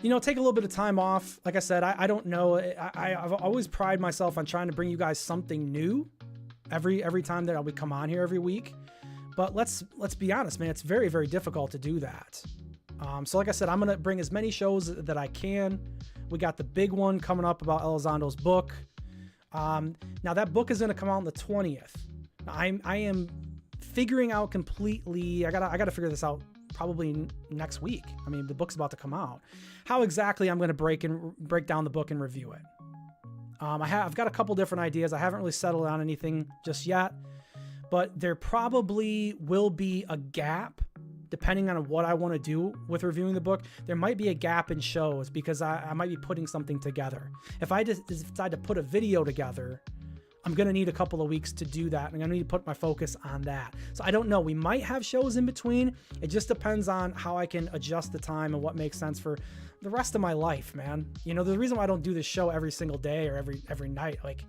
take a little bit of time off. Like I said, I don't know. I've always prided myself on trying to bring you guys something new every time that I'll come on here every week. But let's be honest, man. It's very, very difficult to do that. So like I said, I'm going to bring as many shows that I can. We got the big one coming up about Elizondo's book. Now that book is going to come out on the 20th. I am figuring out completely. I gotta figure this out probably next week. I mean, the book's about to come out. How exactly I'm going to break down the book and review it. I've got a couple different ideas. I haven't really settled on anything just yet, but there probably will be a gap depending on what I want to do with reviewing the book. There might be a gap in shows because I might be putting something together. If I just decide to put a video together, I'm going to need a couple of weeks to do that. I'm going to need to put my focus on that. So I don't know. We might have shows in between. It just depends on how I can adjust the time and what makes sense for the rest of my life, man. The reason why I don't do this show every single day or every night, like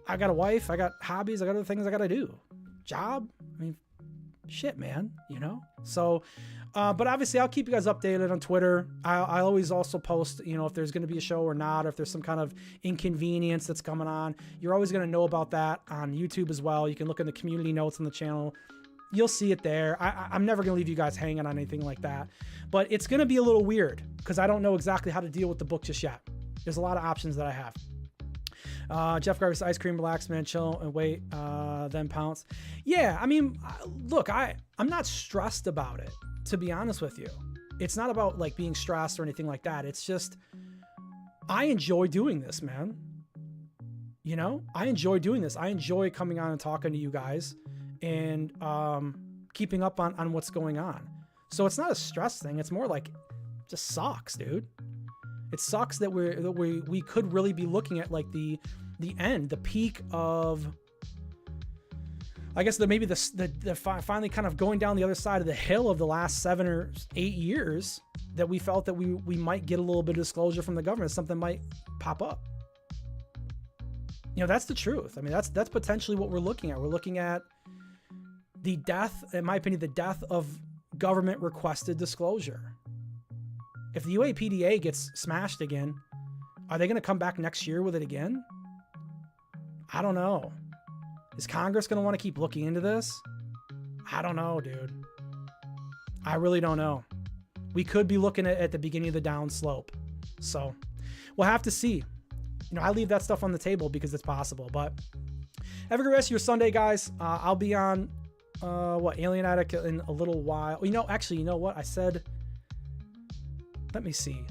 I got a wife, I got hobbies, I got other things I got to do. Job. I mean, shit, man, So, but obviously I'll keep you guys updated on Twitter. I always also post, if there's going to be a show or not, or if there's some kind of inconvenience that's coming on. You're always going to know about that on YouTube as well. You can look in the community notes on the channel. You'll see it there. I'm never going to leave you guys hanging on anything like that. But it's going to be a little weird because I don't know exactly how to deal with the book just yet. There's a lot of options that I have. Jeff Garvey's ice cream, relax, man, chill and wait, then pounce. Yeah, I mean, look, I'm not stressed about it, to be honest with you. It's not about like being stressed or anything like that. It's just, I enjoy doing this, man. I enjoy doing this. I enjoy coming on and talking to you guys and keeping up on what's going on. So it's not a stress thing. It's more like, just sucks, dude. It sucks that we could really be looking at like the end, the peak of, I guess maybe the finally kind of going down the other side of the hill of the last 7 or 8 years that we felt that we might get a little bit of disclosure from the government. Something might pop up. That's the truth. I mean, that's potentially what we're looking at. We're looking at the death, in my opinion, the death of government requested disclosure. If the UAPDA gets smashed again, are they going to come back next year with it again? I don't know. Is Congress going to want to keep looking into this? I don't know, dude. I really don't know. We could be looking at the beginning of the down slope. So we'll have to see. You know, I leave that stuff on the table because it's possible. But have a good rest of your Sunday, guys. I'll be on, Alien Attic in a little while. You know, actually, you know what? I said... Let me see.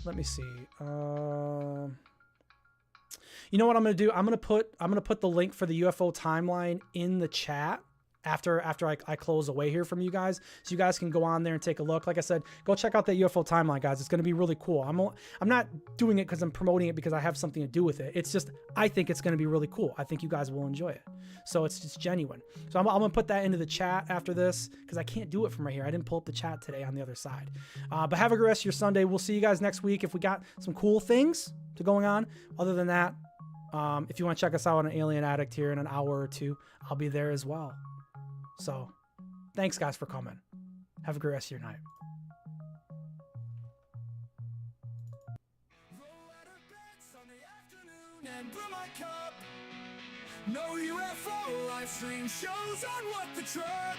You know what I'm gonna do? I'm gonna put the link for the UFO timeline in the chat after I close away here from you guys, so you guys can go on there and take a look. Like I said, go check out that UFO timeline, guys. It's gonna be really cool. I'm not doing it because I'm promoting it because I have something to do with it. It's just I think it's gonna be really cool. I think you guys will enjoy it. So it's just genuine. So I'm gonna put that into the chat after this because I can't do it from right here. I didn't pull up the chat today on the other side. But have a good rest of your Sunday. We'll see you guys next week if we got some cool things to going on. Other than that, if you want to check us out on an Alien Addict here in an hour or two, I'll be there as well. So thanks guys for coming. Have a great rest of your night. And brew my cup. No UFO live stream shows on What the Truck.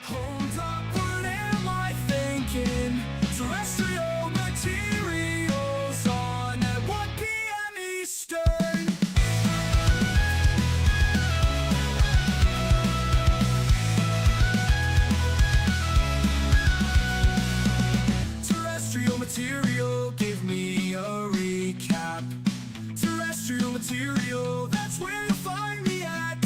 Hold up, what am I thinking? Terrestrial materials on at 1 p.m. Eastern. Terrestrial material, give me a recap. Terrestrial material, that's where you'll find me at.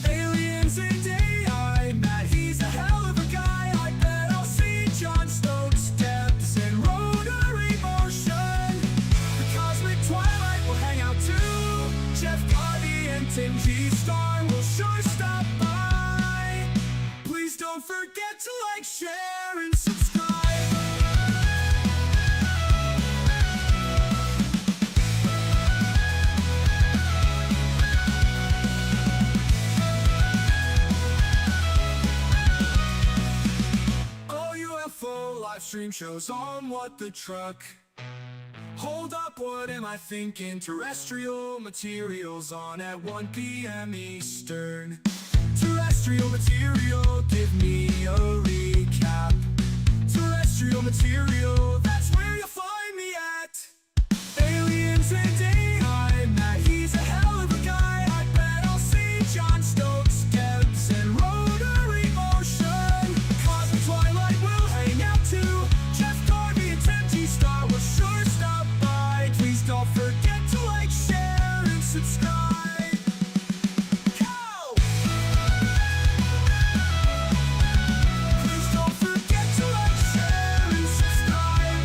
Aliens and AI, Matt, he's a hell of a guy. I bet I'll see John Stokes' steps and rotary motion. The cosmic twilight will hang out too. Jeff Hardy and Tim G. Star will sure stop by. Please don't forget to like, share, and subscribe. Live stream shows on What the Truck. Hold up, what am I thinking? Terrestrial materials on at 1 p.m. Eastern. Terrestrial material, give me a recap. Terrestrial material, that's where you'll find me at. Aliens and AI, Matt, he's a hell of a guy. I bet I'll see John Stokes' steps and rotary motion. Cosmic Twilight will hang out too. Jeff Garvey and Tim G. Star will sure stop by. Please don't forget to like, share, and subscribe. Go! Please don't forget to like, share, and subscribe.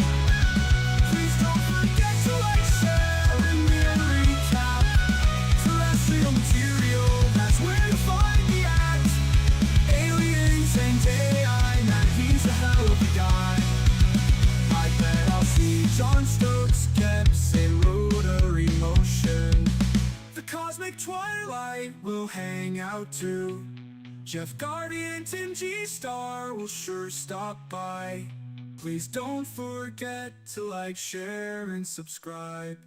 Please don't forget to like, share, and me a recap. Terrestrial material, that's where you'll find me at. Aliens and AI, Matt, he's a hell of a guy. I bet I'll see John Stokes' steps in rotary motion. The cosmic twilight will hang out too. Jeff Garvey and Tim G. Star will sure stop by. Please don't forget to like, share, and subscribe.